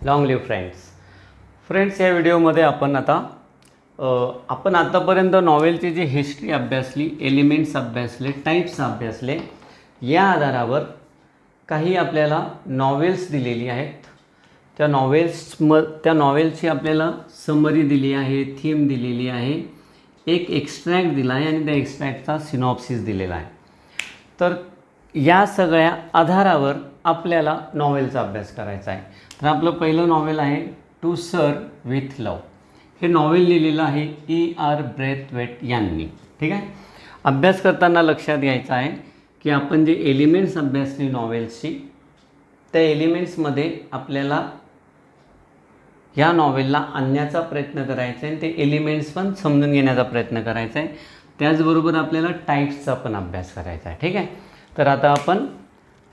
Long leave friends या व्हिडिओमध्ये आपण आतापर्यंत नॉवेलची जी हिस्ट्री अभ्यासली, एलिमेंट्स अभ्यासले, टाईप्स अभ्यासले, या आधारावर काही आपल्याला नॉवेल्स दिलेली आहेत. त्या नॉवेल्सची आपल्याला समरी दिली आहे, थीम दिलेली आहे, एक एक्स्ट्रॅक्ट दिला आहे आणि त्या एक्स्ट्रॅक्टचा सिनॉप्सिस दिलेला आहे. तर या सगळ्या आधारावर आपल्याला नॉवेलचा अभ्यास करायचा आहे. तर आपलं पहिलं नॉवेल आहे टू सर विथ लव. हे नॉवेल लिहिलेलं आहे E.R. ब्रेथवेट यांनी. ठीक आहे. अभ्यास करताना लक्षात घ्यायचं आहे की आपण जे एलिमेंट्स अभ्यासली नॉवेल्सची, त्या एलिमेंट्समध्ये आपल्याला ह्या नॉवेलला आणण्याचा प्रयत्न करायचा आहे, ते एलिमेंट्स पण समजून घेण्याचा प्रयत्न करायचा आहे. त्याचबरोबर आपल्याला टाईप्सचा पण अभ्यास करायचा आहे. ठीक आहे. तर आता आपण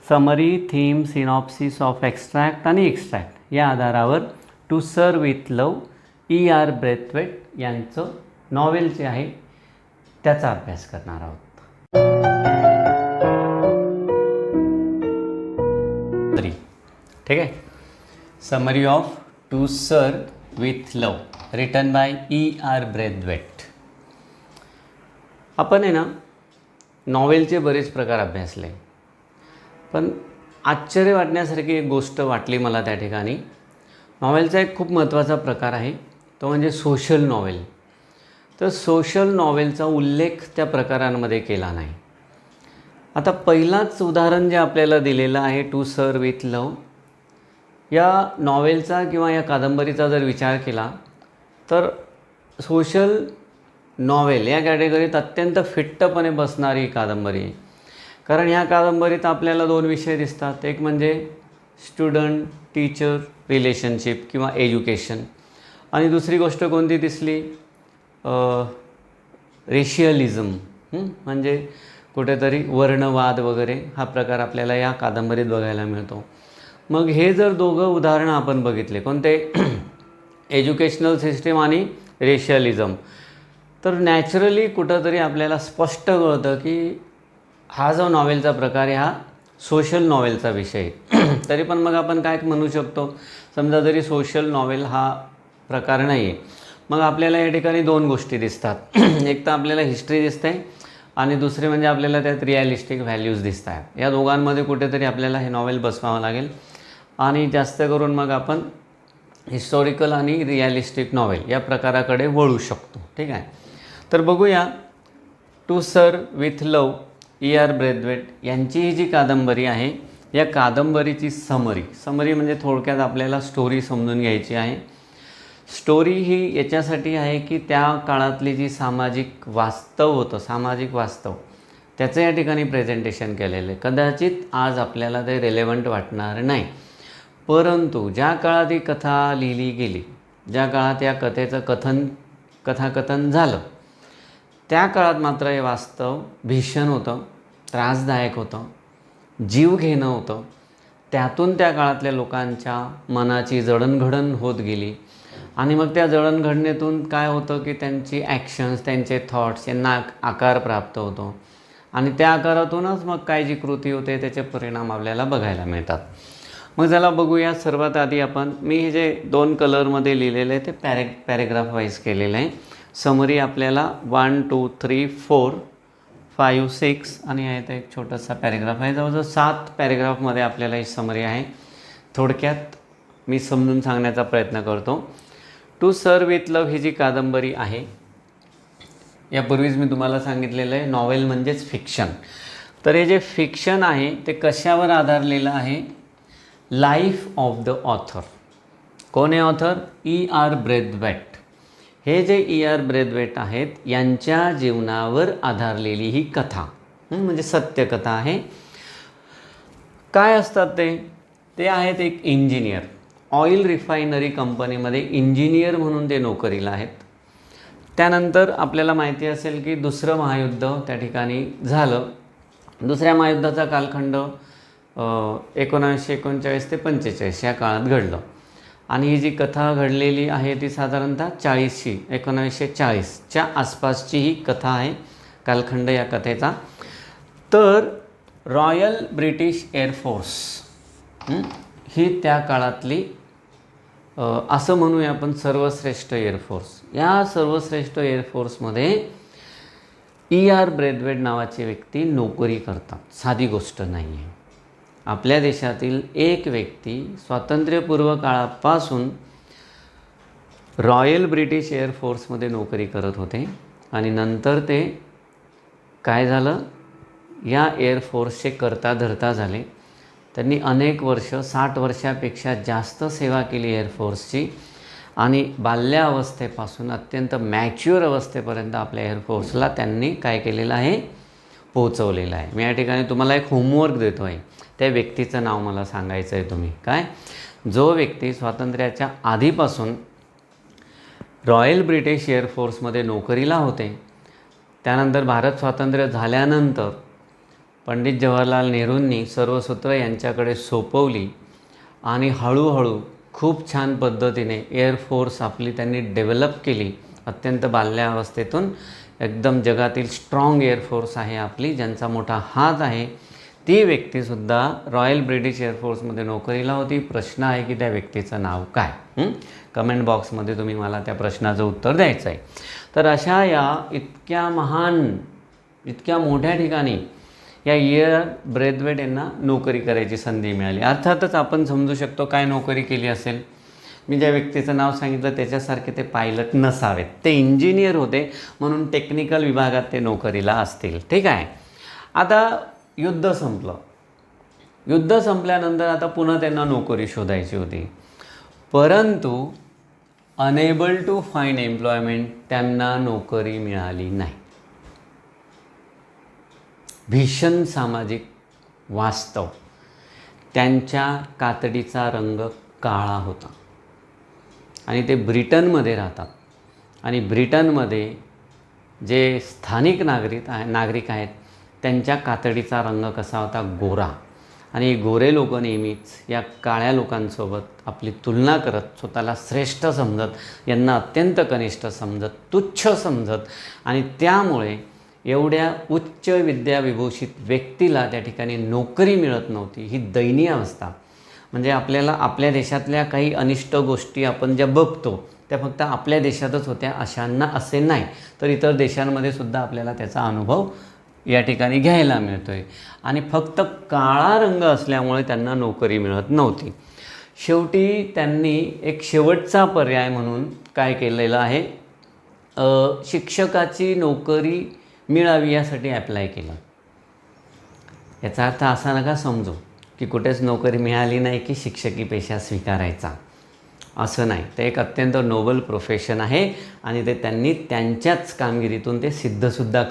summary, theme, synopsis of extract आणि एक्स्ट्रॅक्ट या आधारावर to sir with love E.R. Braithwaite यांचं नॉवेल जे आहे त्याचा अभ्यास करणार आहोत. ठीक आहे. Summary of to sir with love written by E.R. Braithwaite. आपण आहे ना नॉवेलचे बरेच प्रकार अभ्यासले, पण आश्चर्य वाटण्यासारखी एक गोष्ट वाटली मला त्या ठिकाणी. नॉवेलचा एक खूप महत्त्वाचा प्रकार आहे, तो म्हणजे सोशल नॉवेल. तर सोशल नॉवेलचा उल्लेख त्या प्रकारांमध्ये केला नाही. आता पहिलाच उदाहरण जे आपल्याला दिलेलं आहे टू सर विथ लव, या नॉवेलचा किंवा या कादंबरीचा जर विचार केला तर सोशल नॉवेल या कॅटेगरीत अत्यंत फिट्टपणे बसणारी कादंबरी आहे. कारण ह्या कादंबरीत आपल्याला दोन विषय दिसतात. एक म्हणजे स्टुडंट टीचर रिलेशनशिप किंवा एज्युकेशन, आणि दुसरी गोष्ट कोणती दिसली, रेशियलिझम, म्हणजे कुठेतरी वर्णवाद वगैरे हा प्रकार आपल्याला या कादंबरीत बघायला मिळतो. मग हे जर दोघं उदाहरणं आपण बघितले, कोणते, एज्युकेशनल सिस्टीम आणि रेशियलिझम, तर नॅचरली कुठंतरी आपल्याला स्पष्ट कळतं की हा जो नॉवेलचा प्रकार आहे हा सोशल नॉवेलचा विषय. तरी पण मग आपण काय म्हणू शकतो, समजा जरी सोशल नॉवेल हा प्रकार नाही आहे, मग आपल्याला या ठिकाणी दोन गोष्टी दिसतात. एक तर आपल्याला हिस्ट्री दिसते आणि दुसरी म्हणजे आपल्याला त्यात रिॲलिस्टिक व्हॅल्यूज दिसत आहेत. या दोघांमध्ये कुठेतरी आपल्याला हे नॉवेल बसवावं लागेल आणि जास्त करून मग आपण हिस्टॉरिकल आणि रिॲलिस्टिक नॉवेल या प्रकाराकडे वळू शकतो. ठीक आहे. तर बघूया to sir with love E.R. Braithwaite यांची ही जी कादंबरी आहे, या कादंबरीची समरी म्हणजे थोडक्यात आपल्याला स्टोरी समजून घ्यायची आहे. स्टोरी ही याच्यासाठी आहे की त्या काळातली जी सामाजिक वास्तव, त्याचं या ठिकाणी प्रेझेंटेशन केलेलं आहे. कदाचित आज आपल्याला ते रेलेवंट वाटणार नाही, परंतु ज्या काळात ही कथा लिहिली गेली, ज्या काळात या कथेचं कथाकथन झालं, त्या काळात मात्र हे वास्तव भीषण होतं, त्रासदायक होतं, जीव घेणं होतं. त्यातून त्या काळातल्या लोकांच्या मनाची जडणघडण होत गेली आणि मग त्या जडणघडणीतून काय होतं की त्यांची ॲक्शन्स, त्यांचे थॉट्स यांना आकार प्राप्त होतो आणि त्या आकारातूनच मग काय जी कृती होते त्याचे परिणाम आपल्याला बघायला मिळतात. मग चला बघूया. सर्वात आधी मी हे जे 2 कलरमध्ये लिहिलेलं आहे ते पॅरेग्राफ वाईज केलेलं आहे. समरी आपल्याला 1, 2, 3, 4, 5, 6 आणि आहे तर एक छोटासा पॅरेग्राफ आहे. जवळजवळ 7 पॅरेग्राफमध्ये आपल्याला ही समरी आहे. थोडक्यात मी समजून सांगण्याचा प्रयत्न करतो. टू सर विथ लव ही जी कादंबरी आहे, यापूर्वीच मी तुम्हाला सांगितलेलं आहे नॉवेल म्हणजेच फिक्शन. तर हे जे फिक्शन आहे ते कशावर आधारलेलं आहे, लाईफ ऑफ द ऑथर. कोण आहे ऑथर? E.R. ब्रेथवेट. हे जे E.R. ब्रेथवेट आहेत यांच्या जीवनावर आधारलेली ही कथा, म्हणजे सत्यकथा आहे. काय असतात ते आहेत एक इंजिनियर. ऑइल रिफायनरी कंपनीमध्ये इंजिनियर म्हणून ते नोकरीला आहेत. त्यानंतर आपल्याला माहिती असेल की दुसरं महायुद्ध त्या ठिकाणी झालं. दुसऱ्या महायुद्धाचा कालखंड 1939 ते 45 या काळात घडलं आणि ही जी कथा घडलेली आहे ती साधारणतः 1940च्या आसपासची ही कथा आहे, कालखंड या कथेचा. तर रॉयल ब्रिटिश एअरफोर्स ही त्या काळातली असं म्हणूया आपण सर्वश्रेष्ठ एअरफोर्स. या सर्वश्रेष्ठ एअरफोर्समध्ये E.R. ब्रेथवेट नावाची व्यक्ती नोकरी करतात. साधी गोष्ट नाही आहे. आपल्या देशातील एक व्यक्ती स्वातंत्र्यपूर्व काळापासून रॉयल ब्रिटिश एअरफोर्समध्ये नोकरी करत होते आणि नंतर ते काय झालं, या एअरफोर्सचे करता धरता झाले. त्यांनी अनेक वर्ष 60 वर्षापेक्षा जास्त सेवा केली एअरफोर्सची आणि बाल्यावस्थेपासून अत्यंत मॅच्युअर अवस्थेपर्यंत आपल्या एअरफोर्सला त्यांनी काय केलेलं आहे, पोहोचवलेलं आहे. मी या ठिकाणी तुम्हाला एक होमवर्क देतो आहे. त्या व्यक्तीचं नाव मला सांगायचं आहे. तुम्ही काय, जो व्यक्ती स्वातंत्र्याच्या आधीपासून रॉयल ब्रिटिश एअरफोर्समध्ये नोकरीला होते, त्यानंतर भारत स्वातंत्र्य झाल्यानंतर पंडित जवाहरलाल नेहरूंनी सर्व सूत्र यांच्याकडे सोपवली आणि हळूहळू खूप छान पद्धतीने एअरफोर्स आपली त्यांनी डेव्हलप केली. अत्यंत बाल्यावस्थेतून एकदम जगातील स्ट्रॉंग एअरफोर्स आहे आपली, ज्यांचा मोठा हात आहे. ती व्यक्तीसुद्धा रॉयल ब्रिटिश एअरफोर्समध्ये नोकरीला होती. प्रश्न आहे की त्या व्यक्तीचं नाव काय? कमेंट बॉक्समध्ये तुम्ही मला त्या प्रश्नाचं उत्तर द्यायचं आहे. तर अशा या इतक्या महान, इतक्या मोठ्या ठिकाणी या E.R. ब्रेथवेट यांना नोकरी करायची संधी मिळाली. अर्थातच आपण समजू शकतो काय नोकरी केली असेल. मी ज्या व्यक्तीचं नाव सांगितलं त्याच्यासारखे ते पायलट नसावेत. ते इंजिनियर होते म्हणून टेक्निकल विभागात ते नोकरीला असतील. ठीक आहे. आता युद्ध संपलं. युद्ध संपल्यानंतर आता पुन्हा त्यांना नोकरी शोधायची होती, परंतु अनेबल टू फाइंड एम्प्लॉयमेंट, त्यांना नोकरी मिळाली नाही. भीषण सामाजिक वास्तव. त्यांच्या कातडीचा रंग काळा होता आणि ते ब्रिटनमध्ये राहतात आणि ब्रिटनमध्ये जे स्थानिक नागरिक आहेत त्यांच्या कातडीचा रंग कसा होता, गोरा. आणि गोरे लोक नेहमीच या काळ्या लोकांसोबत आपली तुलना करत, स्वतःला श्रेष्ठ समजत, यांना अत्यंत कनिष्ठ समजत, तुच्छ समजत आणि त्यामुळे एवढ्या उच्च विद्याविभूषित व्यक्तीला त्या ठिकाणी नोकरी मिळत नव्हती. ही दयनीय अवस्था. म्हणजे आपल्याला आपल्या देशातल्या काही अनिष्ट गोष्टी आपण ज्या बघतो त्या फक्त आपल्या देशातच होत्या अशांना असे नाही, तर इतर देशांमध्ये सुद्धा आपल्याला त्याचा अनुभव या ठिकाणी घ्यायला मिळतो आहे. आणि फक्त काळा रंग असल्यामुळे त्यांना नोकरी मिळत नव्हती. शेवटी त्यांनी एक शेवटचा पर्याय म्हणून काय केलेलं आहे, शिक्षकाची नोकरी मिळावी यासाठी ॲप्लाय केलं. याचा अर्थ असा नका समजू की कुठेच नोकरी मिळाली नाही की शिक्षकी पेशा स्वीकारायचा, असं नाही. ते एक अत्यंत नोबल प्रोफेशन आहे आणि ते त्यांनी त्यांच्याच कामगिरीतून ते सिद्धसुद्धा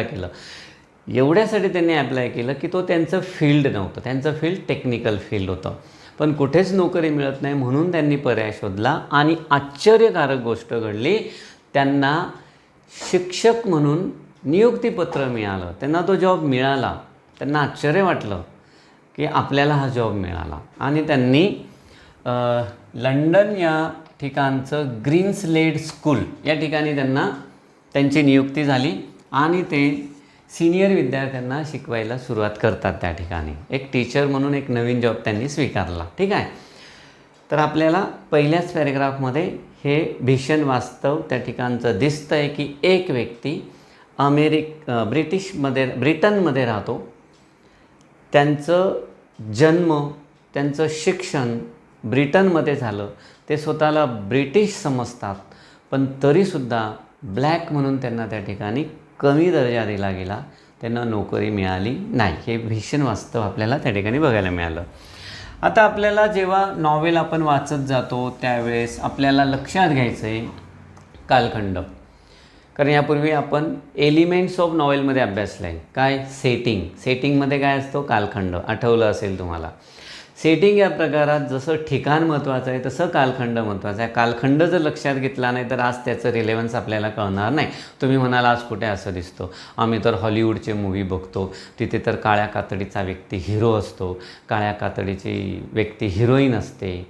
केलं. एवढ्यासाठी त्यांनी ॲप्लाय केलं की तो त्यांचं फील्ड नव्हतं, त्यांचं फील्ड टेक्निकल फील्ड होतं. पण कुठेच नोकरी मिळत नाही म्हणून त्यांनी पर्याय शोधला आणि आश्चर्यकारक गोष्ट घडली. त्यांना शिक्षक म्हणून नियुक्तीपत्र मिळालं. त्यांना तो जॉब मिळाला. त्यांना आश्चर्य वाटलं की आपल्याला हा जॉब मिळाला आणि त्यांनी लंडन या ठिकाणचं ग्रीनस्लेड स्कूल या ठिकाणी त्यांची नियुक्ती झाली आणि ते सिनियर विद्यार्थ्यांना शिकवायला सुरुवात करतात. त्या ठिकाणी एक टीचर म्हणून एक नवीन जॉब त्यांनी स्वीकारला. ठीक आहे. तर आपल्याला पहिल्याच पॅरेग्राफमध्ये हे भीषण वास्तव त्या ठिकाणचं दिसतं आहे की एक व्यक्ती ब्रिटनमध्ये राहतो. त्यांचं जन्म, त्यांचं शिक्षण ब्रिटनमध्ये झालं. ते स्वतःला ब्रिटिश समजतात, पण तरीसुद्धा ब्लॅक म्हणून त्यांना त्या ठिकाणी कमी दर्जा दिला गेला. त्यांना नोकरी मिळाली नाही. हे भीषण वास्तव आपल्याला त्या ठिकाणी बघायला मिळालं. आता आपल्याला जेव्हा नॉवेल आपण वाचत जातो त्यावेळेस आपल्याला लक्षात घ्यायचं आहे कालखंड. कारण यापूर्वी आपण एलिमेंट्स ऑफ नॉवेलमध्ये अभ्यासलं आहे. काय? सेटिंगमध्ये काय असतो? कालखंड. आठवलं असेल तुम्हाला. सेटिंग या प्रकारात जसं ठिकाण महत्त्वाचं आहे तसं कालखंड महत्त्वाचा आहे. कालखंड जर लक्षात घेतला नाही तर आज त्याचं रिलेव्हन्स आपल्याला कळणार नाही. तुम्ही म्हणाल आज कुठे असं दिसतो? आम्ही तर हॉलिवूडचे मूव्ही बघतो, तिथे तर काळ्या कातडीचा व्यक्ती हिरो असतो, काळ्या कातडीची व्यक्ती हिरोईन असते.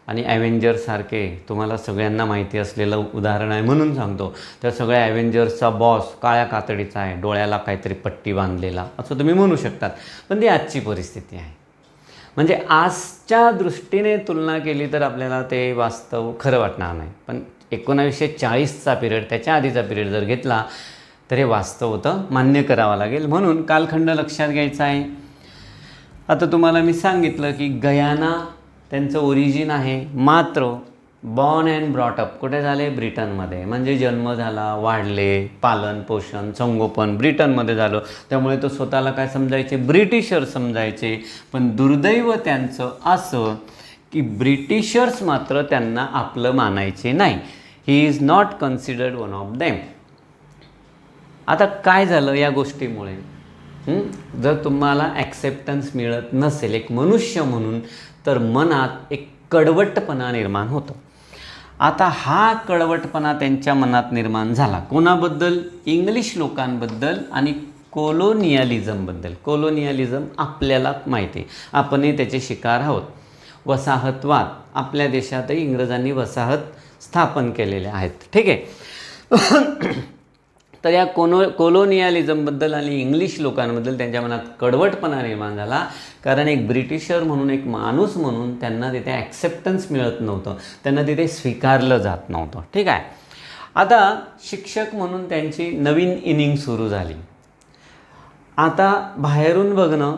आणि ॲव्हेंजर्ससारखे तुम्हाला सगळ्यांना माहिती असलेलं उदाहरण आहे म्हणून सांगतो. तर सगळ्या ॲव्हेंजर्सचा बॉस काळ्या कातडीचा आहे, डोळ्याला काहीतरी पट्टी बांधलेला, असं तुम्ही म्हणू शकतात. पण ती आजची परिस्थिती आहे. म्हणजे आजच्या दृष्टीने तुलना केली तर आपल्याला ते वास्तव खरं वाटणार नाही, पण 1940चा पिरियड, त्याच्या आधीचा पिरियड जर घेतला तर हे वास्तव होतं, मान्य करावं लागेल. म्हणून कालखंड लक्षात घ्यायचा आहे. आता तुम्हाला मी सांगितलं की गयाना त्यांचं ओरिजिन आहे, मात्र बॉर्न अँड ब्रॉटअप कुठे झाले? ब्रिटनमध्ये. म्हणजे जन्म झाला, वाढले, पालन पोषण संगोपन ब्रिटनमध्ये झालं. त्यामुळे तो स्वतःला काय समजायचे? ब्रिटिशर समजायचे. पण दुर्दैव त्यांचं असं की ब्रिटिशर्स मात्र त्यांना आपलं मानायचे नाही. He is not considered one of them. आता काय झालं या गोष्टीमुळे? जर तुम्हाला ॲक्सेप्टन्स मिळत नसेल एक मनुष्य म्हणून, तर मनात एक कडवटपणा निर्माण होतो. आता हा कडवटपणा त्यांच्या मनात निर्माण झाला कोणाबद्दल? इंग्लिश लोकांबद्दल आणि कोलोनियलिझमबद्दल. कोलोनियलिझम आपल्याला माहिती आहे, आपणही त्याचे शिकार आहोत. वसाहतवाद, आपल्या देशातही इंग्रजांनी वसाहत स्थापन केलेल्या आहेत. ठीक आहे. तर या कोलोनियलिझमबद्दल आणि इंग्लिश लोकांबद्दल त्यांच्या मनात कडवटपणा निर्माण झाला, कारण एक ब्रिटिशर म्हणून, एक माणूस म्हणून त्यांना तिथे ॲक्सेप्टन्स मिळत नव्हतं, त्यांना तिथे स्वीकारलं जात नव्हतं. ठीक आहे. आता शिक्षक म्हणून त्यांची नवीन इनिंग सुरू झाली. आता बाहेरून बघणं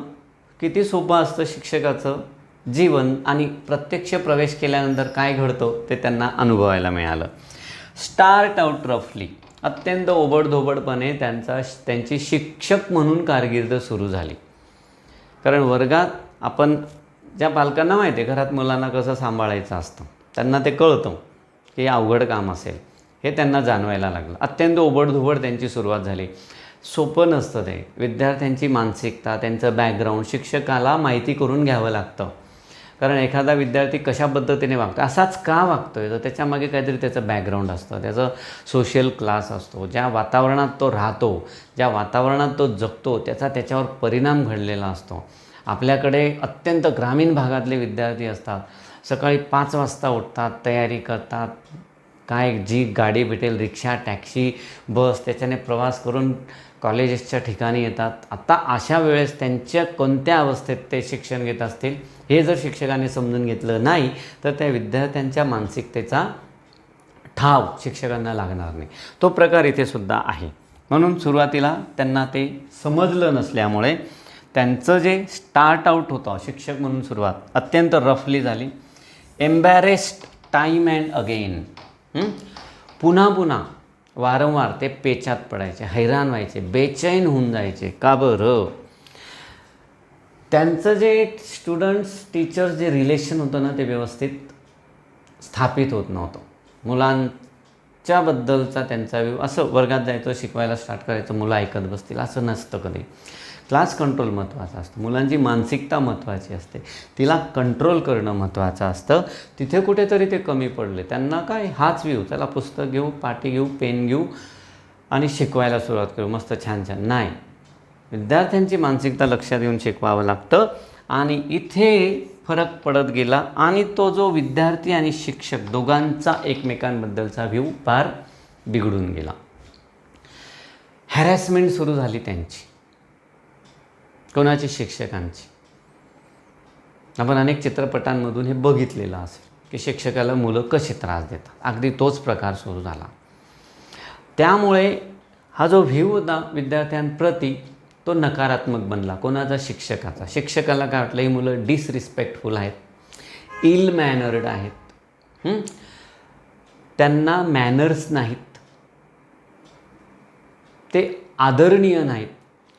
किती सोपं असतं शिक्षकाचं जीवन, आणि प्रत्यक्ष प्रवेश केल्यानंतर काय घडतं ते त्यांना अनुभवायला मिळालं. स्टार्ट आउट रफली, अत्यंत ओबडधोबडपणे त्यांची शिक्षक म्हणून कारकीर्द सुरू झाली. कारण वर्गात आपण, ज्या पालकांना माहिती आहे घरात मुलांना कसं सांभाळायचं असतं, त्यांना ते कळतं की अवघड काम असेल, हे त्यांना जाणवायला लागलं. अत्यंत ओबडधोबड त्यांची सुरुवात झाली. सोपं नसतं ते. विद्यार्थ्यांची मानसिकता, त्यांचं बॅकग्राऊंड शिक्षकाला माहिती करून घ्यावं लागतं. कारण एखादा विद्यार्थी कशा पद्धतीने वागतो, असाच का वागतो आहे, तर त्याच्यामागे काहीतरी त्याचं बॅकग्राऊंड असतं, त्याचं सोशल क्लास असतो, ज्या वातावरणात तो राहतो, ज्या वातावरणात तो जगतो, त्याच्यावर परिणाम घडलेला असतो. आपल्याकडे अत्यंत ग्रामीण भागातले विद्यार्थी असतात, सकाळी 5 वाजता उठतात, तयारी करतात, काय जी गाडी भेटेल, रिक्षा, टॅक्सी, बस, त्याच्याने प्रवास करून कॉलेजेसच्या ठिकाणी येतात. आता अशा वेळेस त्यांच्या कोणत्या अवस्थेत ते शिक्षण घेत असतील हे जर शिक्षकांनी समजून घेतलं नाही, तर त्या विद्यार्थ्यांच्या मानसिकतेचा ठाव शिक्षकांना लागणार नाही. तो प्रकार इथे सुद्धा आहे. म्हणून सुरुवातीला त्यांना ते समजलं नसल्यामुळे त्यांचं जे स्टार्ट आउट होतं शिक्षक म्हणून सुरुवात अत्यंत रफली झाली. एम्बॅरेस्ड टाईम अँड अगेन, पुन्हा पुन्हा वारंवार ते पेचात पडायचे, हैराण व्हायचे, बेचैन होऊन जायचे. का बरं? त्यांचं जे स्टुडंट्स टीचर्स जे रिलेशन होतं ना, ते व्यवस्थित स्थापित होत नव्हतं. मुलांच्याबद्दलचा त्यांचा व्यू, असं वर्गात जायचं, शिकवायला स्टार्ट करायचं, मुलं ऐकत बसतील असं नसतं कधी. क्लास कंट्रोल महत्त्वाचं असतं, मुलांची मानसिकता महत्त्वाची असते, तिला कंट्रोल करणं महत्त्वाचं असतं. तिथे कुठेतरी ते कमी पडले. त्यांना काय हाच व्यू, त्याला पुस्तक घेऊ, पाटी घेऊ, पेन घेऊ आणि शिकवायला सुरुवात करू, मस्त छान छान. नाही, विद्यार्थ्यांची मानसिकता लक्षात घेऊन शिकवावं लागतं. आणि इथे फरक पडत गेला आणि तो जो विद्यार्थी आणि शिक्षक दोघांचा एकमेकांबद्दलचा व्ह्यू फार बिघडून गेला. हॅरॅसमेंट सुरू झाली त्यांची, कोणाची? शिक्षकांची. आपण अनेक चित्रपटांमधून हे बघितलेलं असेल की शिक्षकाला मुलं कसे त्रास देतात, अगदी तोच प्रकार सुरू झाला. त्यामुळे हा जो व्ह्यू होता विद्यार्थ्यांप्रती तो नकारात्मक बनला. कोणाचा? शिक्षकाचा. शिक्षकाला काय वाटलं, ही मुलं डिसरिस्पेक्टफुल आहेत, इल मॅनर्ड आहेत, त्यांना मॅनर्स नाहीत, ते आदरणीय नाहीत,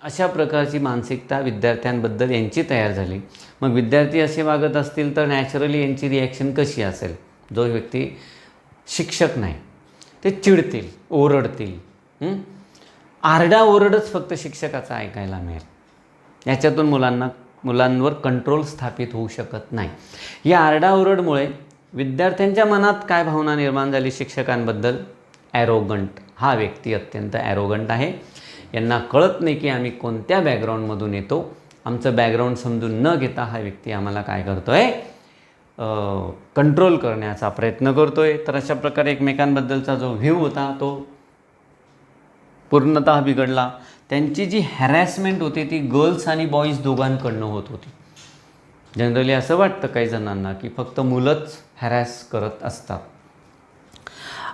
अशा प्रकारची मानसिकता विद्यार्थ्यांबद्दल यांची तयार झाली. मग विद्यार्थी असे वागत असतील तर नॅचरली यांची रिॲक्शन कशी असेल? जो व्यक्ती शिक्षक नाही ते चिडतील, ओरडतील. आरडाओरडच फक्त शिक्षकाचा ऐकायला मिळेल. याच्यातून मुलांवर कंट्रोल स्थापित होऊ शकत नाही. या आरडाओरडमुळे विद्यार्थ्यांच्या मनात काय भावना निर्माण झाली शिक्षकांबद्दल? ॲरोगंट. हा व्यक्ती अत्यंत ॲरोगंट आहे, यांना कळत नाही की आम्ही कोणत्या बॅकग्राऊंडमधून येतो, आमचं बॅकग्राऊंड समजून न घेता हा व्यक्ती आम्हाला काय करतो आहे, कंट्रोल करण्याचा प्रयत्न करतो आहे. तर अशा प्रकारे एकमेकांबद्दलचा जो व्ह्यू होता तो पूर्णतः बिघडला. त्यांची जी हॅरॅसमेंट होती ती गर्ल्स आणि बॉईज दोघांकडनं होत होती. जनरली असं वाटतं काही जणांना की फक्त मुलंच हॅरॅस करत असतात.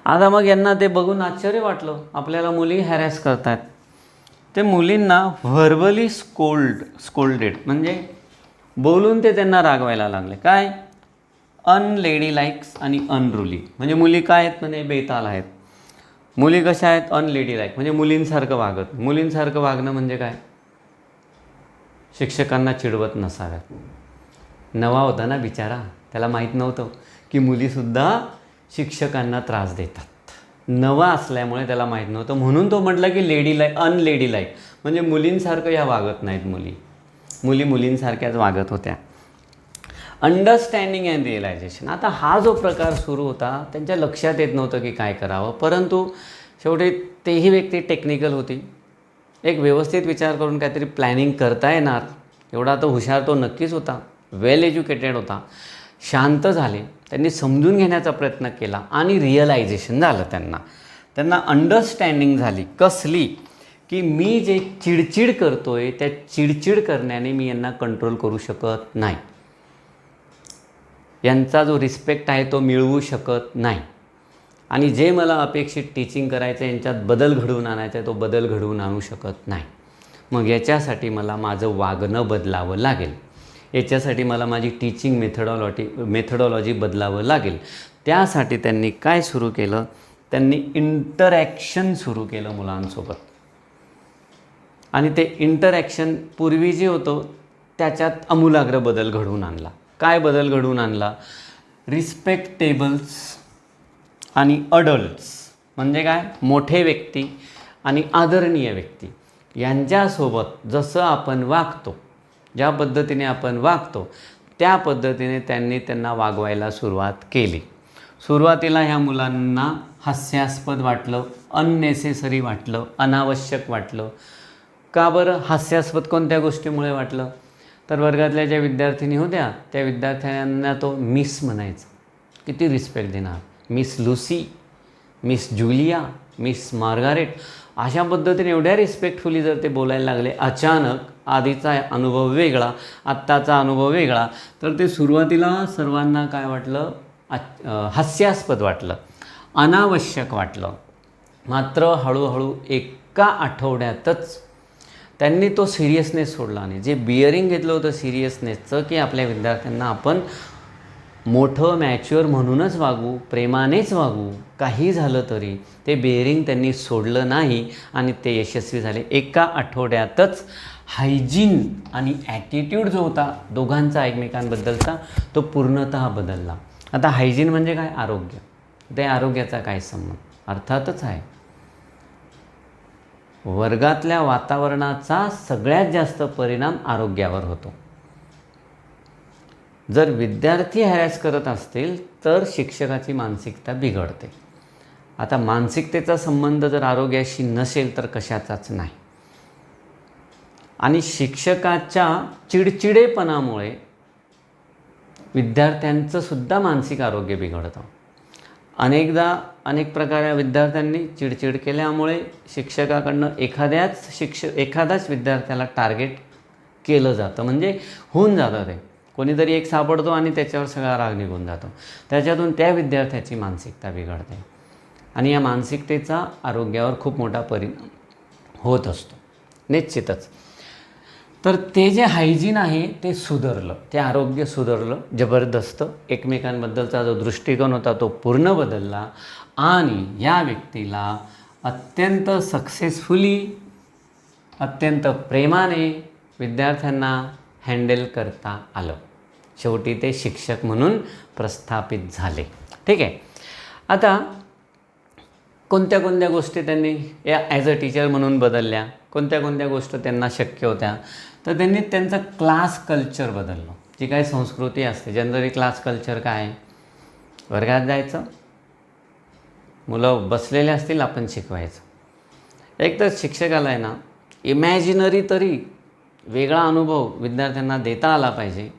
आता मग यांना ते बघून आश्चर्य वाटलं, आपल्याला मुली हॅरॅस करतात. ते मुलींना व्हर्बली स्कोल्डेड म्हणजे बोलून ते त्यांना रागवायला लागले. काय? अनलेडी लाईक्स आणि अनरुली. म्हणजे मुली काय आहेत? म्हणजे बेताल आहेत. मुली कशा आहेत? अनलेडी लाईक म्हणजे मुलींसारखं वागत. मुलींसारखं वागणं म्हणजे काय? शिक्षकांना चिडवत नसाव्यात. नवा होता ना बिचारा, त्याला माहीत नव्हतं की मुलीसुद्धा शिक्षकांना त्रास देतात. नवा असल्यामुळे त्याला माहीत नव्हतं, म्हणून तो म्हटला की अनलेडी लाईक म्हणजे मुलींसारखं या वागत नाहीत. मुली मुलींसारख्याच वागत होत्या. Understanding and realisation. आता हा जो प्रकार सुरू होता त्यांच्या लक्षात येत नव्हतं की काय करावं, परंतु शेवटी तेही व्यक्ती टेक्निकल होती. एक व्यवस्थित विचार करून काहीतरी प्लॅनिंग करता येणार एवढा तो हुशार तो नक्कीच होता. वेल एज्युकेटेड होता. शांत झाले, त्यांनी समजून घेण्याचा प्रयत्न केला आणि रिअलायझेशन झालं. त्यांना अंडरस्टँडिंग झाली. कसली? की मी जे चिडचिड करतोय त्या चिडचिड करण्याने मी यांना कंट्रोल करू शकत नाही. यांचा जो रिस्पेक्ट आहे तो मिळवू शकत नाही. आणि जे मला अपेक्षित टीचिंग करायचं आहे, यांच्यात बदल घडवून आणायचा आहे, तो बदल घडवून आणू शकत नाही. मग याच्यासाठी मला माझं वागणं बदलावं लागेल. याच्यासाठी मला माझी टीचिंग मेथडॉलॉजी बदलावं लागेल. त्यासाठी त्यांनी काय सुरू केलं? त्यांनी इंटरॅक्शन सुरू केलं मुलांसोबत. आणि ते इंटरॅक्शन पूर्वी जे होतं त्याच्यात आमूलाग्र बदल घडवून आणला. काय बदल घडवून आणला? रिस्पेक्टेबल्स आणि अडल्ट्स म्हणजे काय? मोठे व्यक्ती आणि आदरणीय व्यक्ती यांच्यासोबत जसं आपण वागतो, ज्या पद्धतीने आपण वागतो त्या पद्धतीने त्यांना वागवायला सुरुवात केली. सुरुवातीला ह्या मुलांना हास्यास्पद वाटलं, अननेसेसरी वाटलं, अनावश्यक वाटलं. का बरं हास्यास्पद कोणत्या गोष्टीमुळे वाटलं? तर वर्गातल्या ज्या विद्यार्थिनी होत्या त्या विद्यार्थ्यांना तो मिस म्हणायचा. किती रिस्पेक्ट देणार? Miss Lucy, miss Julia, miss Margaret अशा पद्धतीने एवढ्या रिस्पेक्टफुली जर ते बोलायला लागले, अचानक आधीचा अनुभव वेगळा, आत्ताचा अनुभव वेगळा, तर ते सुरुवातीला सर्वांना काय वाटलं? हास्यास्पद वाटलं, अनावश्यक वाटलं. मात्र हळूहळू एका आठवड्यातच त्यांनी तो सिरियसनेस सोडला नाही. जे बिअरिंग घेतलं होतं सिरियसनेसचं की आपल्या विद्यार्थ्यांना आपण मोठं मॅच्युअर म्हणूनच वागू, प्रेमानेच वागू, काही झालं तरी ते बिअरिंग त्यांनी सोडलं नाही आणि ते यशस्वी झाले. एका आठवड्यातच हायजीन आणि ॲटिट्यूड जो होता दोघांचा एकमेकांबद्दलचा तो पूर्णतः बदलला. आता हायजीन म्हणजे काय? आरोग्य. ते आरोग्याचा काय संबंध? अर्थातच आहे. वर्गातल्या वातावरणाचा सगळ्यात जास्त परिणाम आरोग्यावर होतो. जर विद्यार्थी हॅरॅस करत असतील तर शिक्षकाची मानसिकता बिघडते. आता मानसिकतेचा संबंध जर आरोग्याशी नसेल तर कशाचाच नाही. आणि शिक्षकाच्या चिडचिडेपणामुळे विद्यार्थ्यांचं सुद्धा मानसिक आरोग्य बिघडतं. अनेक प्रकारे विद्यार्थ्यांनी चिडचिड केल्यामुळे शिक्षकाकडनं एखादाच विद्यार्थ्याला टार्गेट केलं जातं. म्हणजे होऊन जातं ते. कोणीतरी एक सापडतो आणि त्याच्यावर सगळा राग निघून जातो. त्याच्यातून त्या विद्यार्थ्याची मानसिकता बिघडते आणि या मानसिकतेचा आरोग्यावर खूप मोठा परिणाम होत असतो निश्चितच. तर ते जे हायजीन आहे ते सुधारलं, ते आरोग्य सुधारलं जबरदस्त. एकमेकांबद्दलचा जो दृष्टिकोन होता तो पूर्ण बदलला आणि या व्यक्तीला अत्यंत सक्सेसफुली, अत्यंत प्रेमाने विद्यार्थ्यांना हँडल करता आलं. शेवटी ते शिक्षक म्हणून प्रस्थापित झाले. ठीक आहे. आता कोणत्या कोणत्या गोष्टी त्यांनी ॲज अ टीचर म्हणून बदलल्या, कोणत्या कोणत्या गोष्टी त्यांना शक्य होत्या, तर त्यांनी त्यांचं क्लास कल्चर बदललं. जी काही संस्कृती असते जनरली क्लास कल्चर काय? वर्गात जायचं, मुलं बसलेले असतील, आपण शिकवायचं. एक तर शिक्षकाला आहे ना इमॅजिनरी तरी वेगळा अनुभव विद्यार्थ्यांना देता आला पाहिजे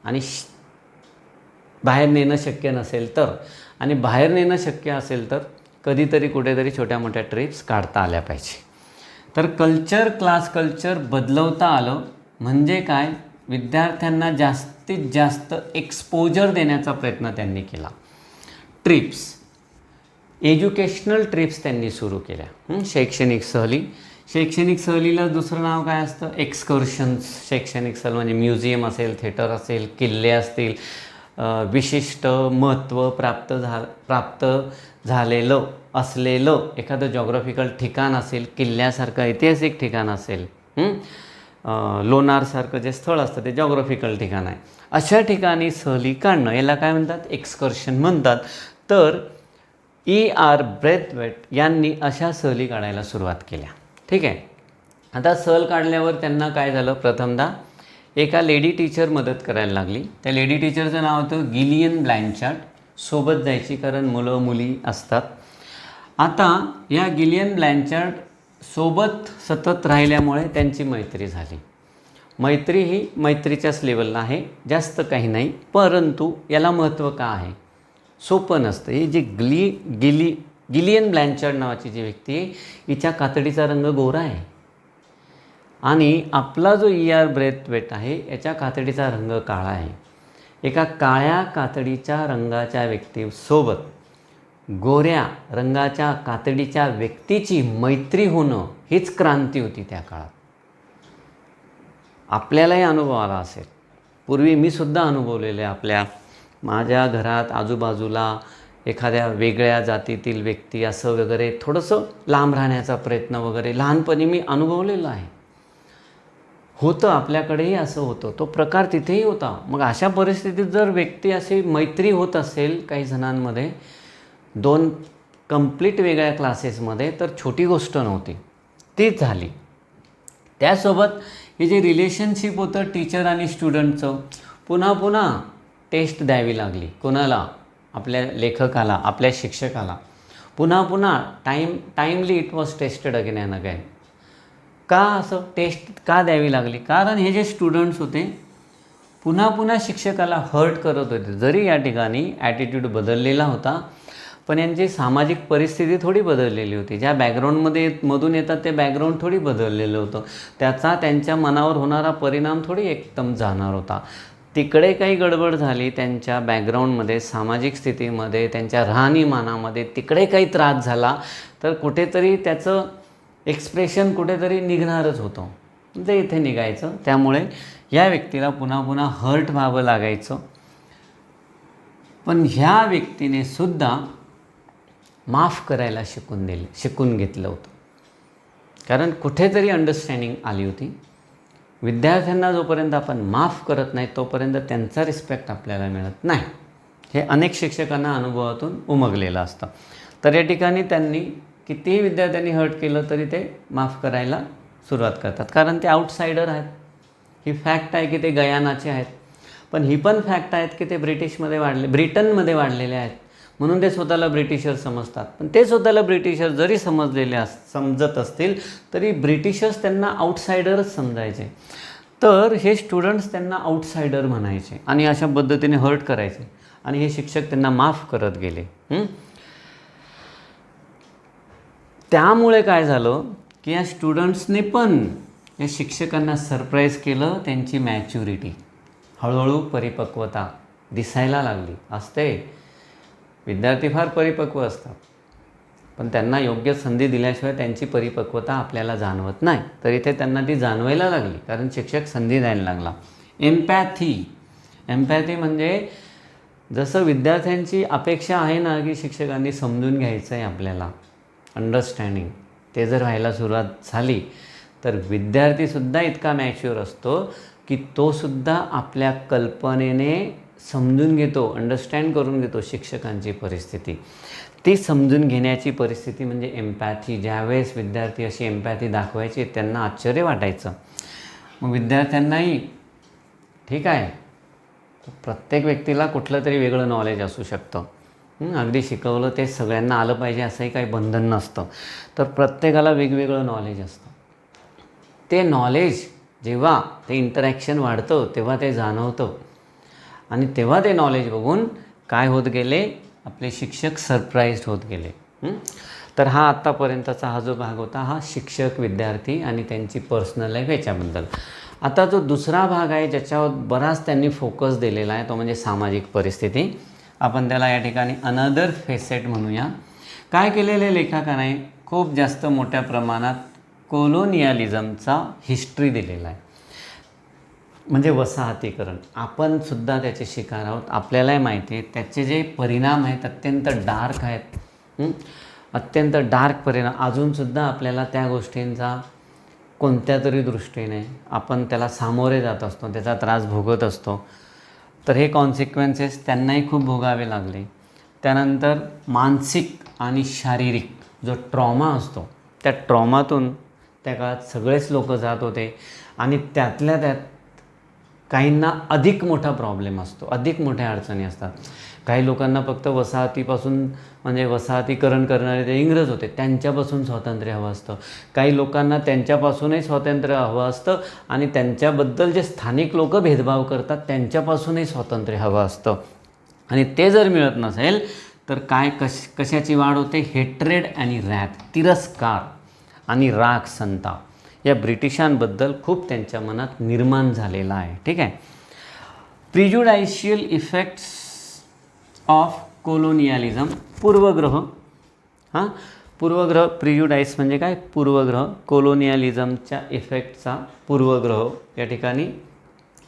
आणि बाहेर नेणं शक्य नसेल तर, आणि बाहेर नेणं शक्य असेल तर कधीतरी कुठेतरी छोट्या मोठ्या ट्रिप्स काढता आल्या पाहिजे. तर क्लास कल्चर बदलवता आलं म्हणजे काय? विद्यार्थ्यांना जास्तीत जास्त एक्सपोजर देण्याचा प्रयत्न त्यांनी केला. ट्रिप्स, एज्युकेशनल ट्रिप्स त्यांनी सुरू केल्या. शैक्षणिक सहली. शैक्षणिक सहलीला दुसरं नाव काय असतं? एक्सकर्शन्स. शैक्षणिक सहल म्हणजे म्युझियम असेल, थिएटर असेल, किल्ले असतील, विशिष्ट महत्त्व प्राप्त झालेलं असलेलं एखादं जॉग्राफिकल ठिकाण असेल, किल्ल्यासारखं ऐतिहासिक ठिकाण असेल, लोणारसारखं जे स्थळ असतं ते जॉग्राफिकल ठिकाण आहे, अशा ठिकाणी सहली काढणं याला काय म्हणतात? एक्सकर्शन म्हणतात. तर E.R. ब्रेथवेट यांनी अशा सहली काढायला सुरुवात केल्या. ठीक आहे. आता सहल काढल्यावर त्यांना काय झालं? प्रथमतः एका लेडी टीचर मदत करायला लागली. त्या लेडी टीचरचं नाव होतं गिलियन ब्लँचार्ड. सोबत जायची, कारण मुलं मुली असतात. आता या गिलियन ब्लँचार्ड सोबत सतत राहिल्यामुळे त्यांची मैत्री झाली. मैत्री ही मैत्रीच्याच लेवलला आहे, जास्त काही नाही. परंतु याला महत्त्व का आहे? सोपं नसतं. ही जी गिलियन ब्लँचार्ड नावाची जी व्यक्ती आहे, हिच्या कातडीचा रंग गोरा आहे आणि आपला जो E.R. ब्रेथवेट आहे याच्या कातडीचा रंग काळा आहे. एका काळ्या कातडीच्या रंगाच्या व्यक्तीसोबत गोऱ्या रंगाच्या कातडीच्या व्यक्तीची मैत्री होणं हीच क्रांती होती त्या काळात. आपल्यालाही अनुभव आला असेल. पूर्वी मी सुद्धा अनुभवलेले आहे. माझ्या घरात आजूबाजूला एखाद्या वेगळ्या जातीतील व्यक्ती असं वगैरे थोडंसं लांब राहण्याचा प्रयत्न वगैरे लहानपणी मी अनुभवलेलं आहे. होतं, आपल्याकडेही असं होतं. तो प्रकार तिथेही होता. मग अशा परिस्थितीत जर व्यक्ती अशी मैत्री होत असेल काही जणांमध्ये, दोन कंप्लीट वेगळ्या क्लासेसमध्ये, तर छोटी गोष्ट नव्हती. तीच झाली. त्यासोबत हे जे रिलेशनशिप होतं टीचर आणि स्टुडंटचं, पुन्हा पुन्हा टेस्ट द्यावी लागली. कोणाला? आपल्या लेखकाला, आपल्या शिक्षकाला. पुन्हा पुन्हा timely it was tested again and again. का असं टेस्ट का द्यावी लागली? कारण हे जे स्टुडंट्स होते पुन्हा पुन्हा शिक्षकाला हर्ट करत होते. जरी या ठिकाणी ॲटिट्यूड बदललेला होता, पण यांची सामाजिक परिस्थिती थोडी बदललेली होती. ज्या मधून येतात ते बॅकग्राऊंड थोडी बदललेलं होतं. त्याचा त्यांच्या मनावर होणारा परिणाम थोडी एकदम जाणार होता. तिकडे काही गडबड झाली त्यांच्या बॅकग्राऊंडमध्ये, सामाजिक स्थितीमध्ये, त्यांच्या राहणीमानामध्ये तिकडे काही त्रास झाला तर कुठेतरी त्याचं एक्सप्रेशन कुठेतरी निघणारच होतं. ते इथे निघायचं. त्यामुळे या व्यक्तीला पुन्हा पुन्हा हर्ट व्हावं लागायचं. पण ह्या व्यक्तीने सुद्धा माफ करायला शिकून घेतलं होतं. कारण कुठेतरी अंडरस्टँडिंग आली होती. विद्यार्थ्यांना जोपर्यंत आपण माफ करत नाही तोपर्यंत त्यांचा रिस्पेक्ट आपल्याला मिळत नाही. हे अनेक शिक्षकांना अनुभवातून उमगलेलं असतं. तर या ठिकाणी त्यांनी कितीही विद्यार्थ्यांनी हर्ट केलं तरी ते माफ करायला सुरुवात करतात. कारण ते आउटसाइडर आहेत. ही फॅक्ट आहे की ते गयानाचे आहेत. पण ही पण फॅक्ट आहेत की ते ब्रिटनमध्ये वाढलेले आहेत. म्हणून ते स्वतःला ब्रिटिशर समजतात. पण ते स्वतःला ब्रिटिशर जरी समजत असतील तरी ब्रिटिशर्स त्यांना आउटसाइडरच समजायचे. तर हे स्टुडंट्स त्यांना आउटसाइडर म्हणायचे आणि अशा पद्धतीने हर्ट करायचे आणि हे शिक्षक त्यांना माफ करत गेले. त्यामुळे काय झालं की या स्टुडंट्सने पण या शिक्षकांना सरप्राईज केलं. त्यांची मॅच्युरिटी, हळूहळू परिपक्वता दिसायला लागली असते. विद्यार्थी फार परिपक्व असतात, पण त्यांना योग्य संधी दिल्याशिवाय त्यांची परिपक्वता आपल्याला जाणवत नाही. तर इथे त्यांना ती जाणवायला लागली कारण शिक्षक संधी द्यायला लागला. एम्पॅथी म्हणजे जसं विद्यार्थ्यांची अपेक्षा आहे ना की शिक्षकांनी समजून घ्यायचं आहे आपल्याला, अंडरस्टँडिंग, ते जर व्हायला सुरुवात झाली तर विद्यार्थीसुद्धा इतका मॅच्युअर असतो की तोसुद्धा आपल्या कल्पनेने समजून घेतो, अंडरस्टँड करून घेतो शिक्षकांची परिस्थिती. ती समजून घेण्याची परिस्थिती म्हणजे एम्पॅथी. ज्यावेळेस विद्यार्थी अशी एम्पॅथी दाखवायची त्यांना आश्चर्य वाटायचं. मग विद्यार्थ्यांनाही ठीक आहे, प्रत्येक व्यक्तीला कुठलं तरी वेगळं नॉलेज असू शकतं. अगदी शिकवलं ते सगळ्यांना आलं पाहिजे असंही काही बंधन नसतं. तर प्रत्येकाला वेगवेगळं नॉलेज असतं. ते नॉलेज जेव्हा ते इंटरॅक्शन वाढतं तेव्हा ते जाणवतं आणि तेव्हा ते नॉलेज बघून काय होत गेले, आपले शिक्षक सरप्राईज्ड होत गेले. तर हा आत्तापर्यंतचा हा जो भाग होता हा शिक्षक, विद्यार्थी आणि त्यांची पर्सनल लाईफ याच्याबद्दल. आता जो दुसरा भाग आहे ज्याच्यावर बराच त्यांनी फोकस दिलेला आहे तो म्हणजे सामाजिक परिस्थिती. आपण त्याला या ठिकाणी अनदर फेसेट म्हणूया. काय केलेले लेखकाने खूप जास्त मोठ्या प्रमाणात कोलोनियलिझमचा हिस्ट्री दिलेला आहे, म्हणजे वसाहतीकरण. आपण सुद्धा त्याचे शिकार आहोत. आपल्यालाही माहिती आहे त्याचे जे परिणाम आहेत अत्यंत डार्क आहेत, अत्यंत डार्क परिणाम. अजूनसुद्धा आपल्याला त्या गोष्टींचा कोणत्या तरी दृष्टीने आपण त्याला सामोरे जात असतो, त्याचा त्रास भोगत असतो. तर हे कॉन्सिक्वेन्सेस त्यांनाही खूप भोगावे लागले. त्यानंतर मानसिक आणि शारीरिक जो ट्रॉमा असतो त्या ट्रॉमातून त्या काळात सगळेच लोक जात होते आणि त्यातल्या त्यात काहींना अधिक मोठा प्रॉब्लेम असतो, अधिक मोठ्या अडचणी असतात. काही लोकांना फक्त वसाहतीपासून म्हणजे वसाहतीकरण करणारे ते इंग्रज होते त्यांच्यापासून स्वातंत्र्य हवं असतं. काही लोकांना त्यांच्यापासूनही स्वातंत्र्य हवं असतं आणि त्यांच्याबद्दल जे स्थानिक लोक भेदभाव करतात त्यांच्यापासूनही स्वातंत्र्य हवं असतं. आणि ते जर मिळत नसेल तर काय कशाची वाढ होते? हेट्रेड आणि रॅथ, तिरस्कार आणि राग, संताप या ब्रिटिशांबद्दल खूप त्यांच्या मनात निर्माण झालेला आहे. ठीक आहे. प्रिज्युडायशियल इफेक्ट्स ऑफ कोलोनियलिझम, पूर्वग्रह. पूर्वग्रह, प्रिज्युडाइस म्हणजे काय? पूर्वग्रह. कोलोनियलिझमच्या इफेक्टचा पूर्वग्रह. या ठिकाणी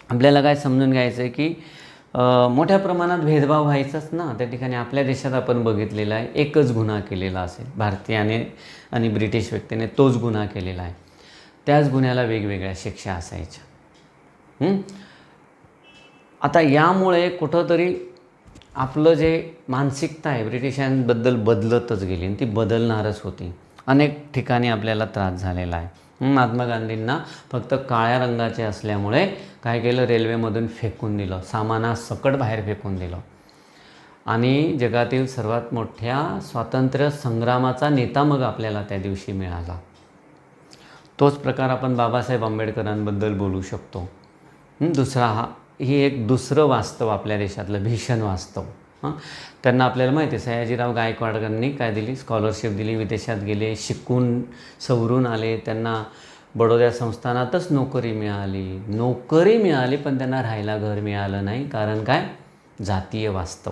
आपल्याला काय समजून घ्यायचं आहे की मोठ्या प्रमाणात भेदभाव व्हायचाच ना. त्या ठिकाणी आपल्या देशात आपण बघितलेला आहे एकच गुन्हा केलेला असेल भारतीयाने आणि ब्रिटिश व्यक्तीने तोच गुन्हा केलेला आहे, त्याच गुन्ह्याला वेगवेगळ्या शिक्षा असायच्या. आता यामुळे कुठंतरी आपलं जे मानसिकता आहे ब्रिटिशांबद्दल बदलतच गेली आणि ती बदलणारच होती. अनेक ठिकाणी आपल्याला त्रास झालेला आहे. महात्मा गांधींना फक्त काळ्या रंगाचे असल्यामुळे काय केलं? रेल्वेमधून फेकून दिलं, सामानासकट बाहेर फेकून दिलं. आणि जगातील सर्वात मोठ्या स्वातंत्र्य संग्रामाचा नेता मग आपल्याला त्या दिवशी मिळाला. तोच प्रकार आपण बाबासाहेब आंबेडकरांबद्दल बोलू शकतो. दुसरा ही एक दुसरं वास्तव आपल्या देशातलं भीषण वास्तव. त्यांना आपल्याला माहिती आहे सयाजीराव गायकवाडांनी काय दिली? स्कॉलरशिप दिली, विदेशात गेले, शिकून सवरून आले, त्यांना बडोद्या संस्थानातच नोकरी मिळाली पण त्यांना राहायला घर मिळालं नाही. कारण काय? जातीय वास्तव.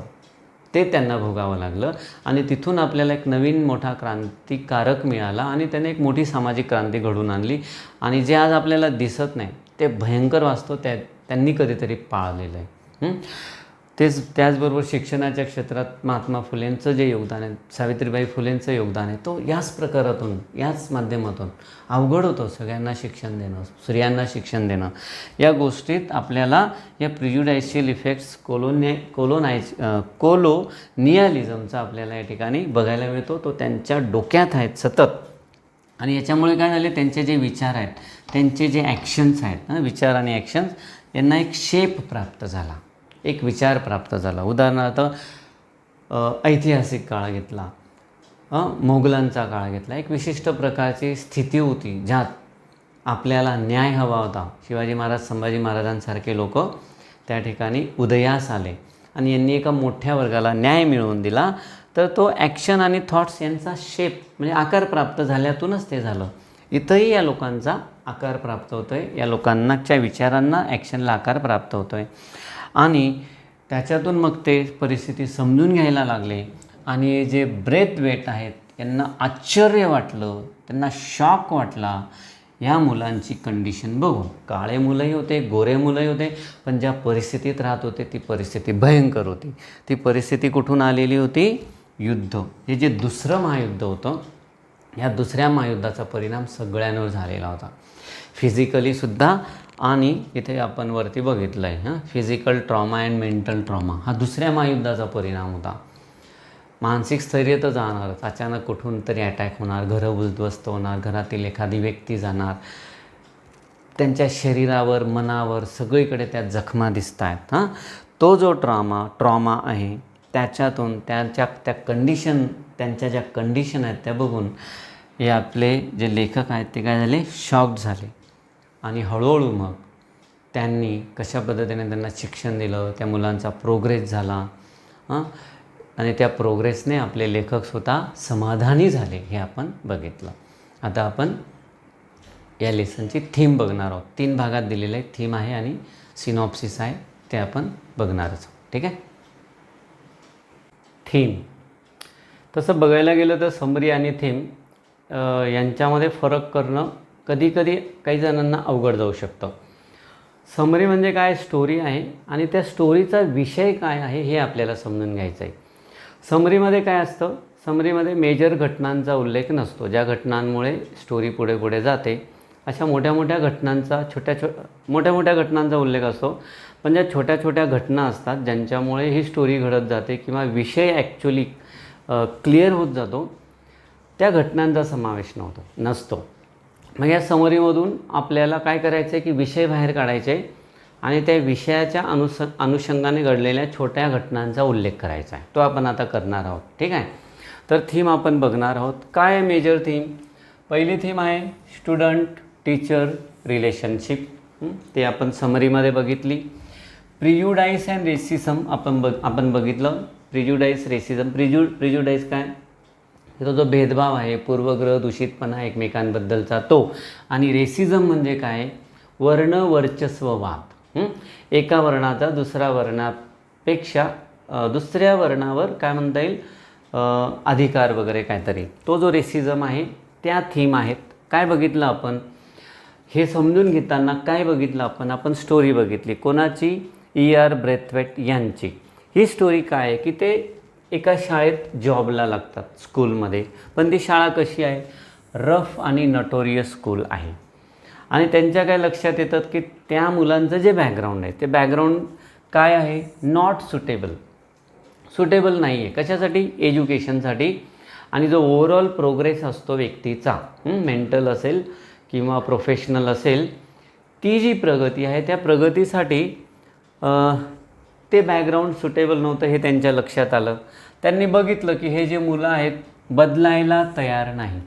ते त्यांना भोगावं लागलं आणि तिथून आपल्याला एक नवीन मोठा क्रांतिकारक मिळाला आणि त्याने एक मोठी सामाजिक क्रांती घडवून आणली. आणि जे आज आपल्याला दिसत नाही ते भयंकर वास्तव त्यांनी कधीतरी पाळलेलं आहे. त्याचबरोबर शिक्षणाच्या क्षेत्रात महात्मा फुलेंचं जे योगदान आहे, सावित्रीबाई फुलेंचं योगदान आहे, तो याच प्रकारातून याच माध्यमातून अवघड होतं. सगळ्यांना शिक्षण देणं, स्त्रियांना शिक्षण देणं, या गोष्टीत आपल्याला या प्रिज्युडायशियल इफेक्ट्स कोलोनियलिझमचा आपल्याला या ठिकाणी बघायला मिळतो. तो त्यांच्या डोक्यात आहेत सतत. आणि याच्यामुळे काय झाले? त्यांचे जे विचार आहेत, त्यांचे जे ॲक्शन्स आहेत, विचार आणि ॲक्शन्स यांना एक शेप प्राप्त झाला, एक विचार प्राप्त झाला. उदाहरणार्थ ऐतिहासिक काळ घेतला, मोगलांचा काळ घेतला, एक विशिष्ट प्रकारची स्थिती होती ज्यात आपल्याला न्याय हवा होता. शिवाजी महाराज, संभाजी महाराजांसारखे लोक त्या ठिकाणी उदयास आले आणि यांनी एका मोठ्या वर्गाला न्याय मिळवून दिला. तर तो ॲक्शन आणि थॉट्स यांचा शेप म्हणजे आकार प्राप्त झाल्यातूनच ते झालं. इथंही या लोकांचा आकार प्राप्त होतो आहे, या लोकांच्या विचारांना, ॲक्शनला आकार प्राप्त होतो आहे. आणि त्याच्यातून मग ते परिस्थिती समजून घ्यायला लागले. आणि जे ब्रेथ वेट आहेत यांना आश्चर्य वाटलं, त्यांना शॉक वाटला या मुलांची कंडिशन बघून. काळे मुलंही होते, गोरे मुलंही होते, पण ज्या परिस्थितीत राहत होते ती परिस्थिती भयंकर होती. ती परिस्थिती कुठून आलेली होती? युद्ध. हे जे दुसरं महायुद्ध होतं, या दुसऱ्या महायुद्धाचा परिणाम सगळ्यांवर झालेला होता, फिजिकलीसुद्धा. आणि इथे आपण वरती बघितलं आहे physical trauma and mental trauma हा दुसऱ्या महायुद्धाचा परिणाम होता. मानसिक स्थैर्य तर जाणारच, अचानक कुठून तरी अटॅक होणार, घरं उद्ध्वस्त होणार, घरातील एखादी व्यक्ती जाणार, त्यांच्या शरीरावर, मनावर सगळीकडे त्या जखमा दिसत आहेत. तो जो ट्रॉमा आहे त्याच्यातून त्या कंडिशन, त्यांच्या ज्या कंडिशन आहेत त्या बघून हे आपले जे लेखक आहेत ते काय झाले? शॉक्ड झाले. आणि हळूहळू मग त्यांनी कशा पद्धतीने त्यांना शिक्षण दिलं, त्या मुलांचा प्रोग्रेस झाला आणि त्या प्रोग्रेसने आपले लेखक स्वतः समाधानी झाले हे आपण बघितलं. आता आपण या लेसनची थीम बघणार आहोत. 3 भागात दिलेलं आहे, थीम आहे आणि सिनॉप्सिस आहे, ते आपण बघणारच आहोत. ठीक आहे. थीम तसं बघायला गेलं तर समरी आणि थीम यांच्यामध्ये फरक करणं कधीकधी काही जणांना अवघड जाऊ शकतं. समरी म्हणजे काय, स्टोरी आहे आणि त्या स्टोरीचा विषय काय आहे हे आपल्याला समजून घ्यायचं आहे. समरीमध्ये काय असतं, समरीमध्ये मेजर घटनांचा उल्लेख नसतो. ज्या घटनांमुळे स्टोरी पुढे पुढे जाते अशा मोठ्या मोठ्या घटनांचा मोठ्या मोठ्या घटनांचा उल्लेख असतो. पण ज्या छोट्या छोट्या घटना असतात ज्यांच्यामुळे ही स्टोरी घडत जाते किंवा विषय ॲक्च्युली क्लिअर होत जातो, त्या घटनांचा समावेश नसतो. मग या समरीमधून आपल्याला काय करायचं आहे की विषय बाहेर काढायचे आणि त्या विषयाच्या अनुषंगाने घडलेल्या छोट्या घटनांचा उल्लेख करायचा आहे. तो आपण आता करणार आहोत. ठीक आहे. तर थीम आपण बघणार आहोत. काय आहे मेजर थीम? पहिली थीम आहे स्टुडंट टीचर रिलेशनशिप. ते आपण समरीमध्ये बघितली. प्रिज्युडाइस अँड रेसिझम आपण बघितलं. प्रिज्युडाइस, रेसिझम. प्रिज्युडाइस काय, तो जो भेदभाव आहे, पूर्वग्रह, दूषितपणा एकमेकांबद्दलचा तो. आणि रेसिझम म्हणजे काय, वर्णवर्चस्ववाद. एका वर्णाचा दुसऱ्या वर्णापेक्षा दुसऱ्या वर्णावर काय म्हणता येईल अधिकार वगैरे काहीतरी, तो जो रेसिझम आहे त्या थीम आहेत. काय बघितलं आपण हे समजून घेताना, काय बघितलं आपण स्टोरी बघितली. कोणाची? E.R. ब्रेथवेट यांची. ही स्टोरी काय आहे की ते एका शाळेत जॉबला लागतात, स्कूलमध्ये. पण ती शाळा कशी आहे, रफ आणि नटोरियस स्कूल आहे. आणि त्यांच्या काय लक्षात येतात की त्या मुलांचं जे बॅकग्राऊंड आहे ते बॅकग्राऊंड काय आहे, नॉट सुटेबल नाही आहे. कशासाठी? एज्युकेशनसाठी. आणि जो ओव्हरऑल प्रोग्रेस असतो व्यक्तीचा, मेंटल असेल किंवा प्रोफेशनल असेल, ती जी प्रगती आहे त्या प्रगतीसाठी ते बॅकग्राऊंड सुटेबल नव्हतं हे त्यांच्या लक्षात आलं. त्यांनी बघितलं की हे जे मुलं आहेत बदलायला तयार नाही.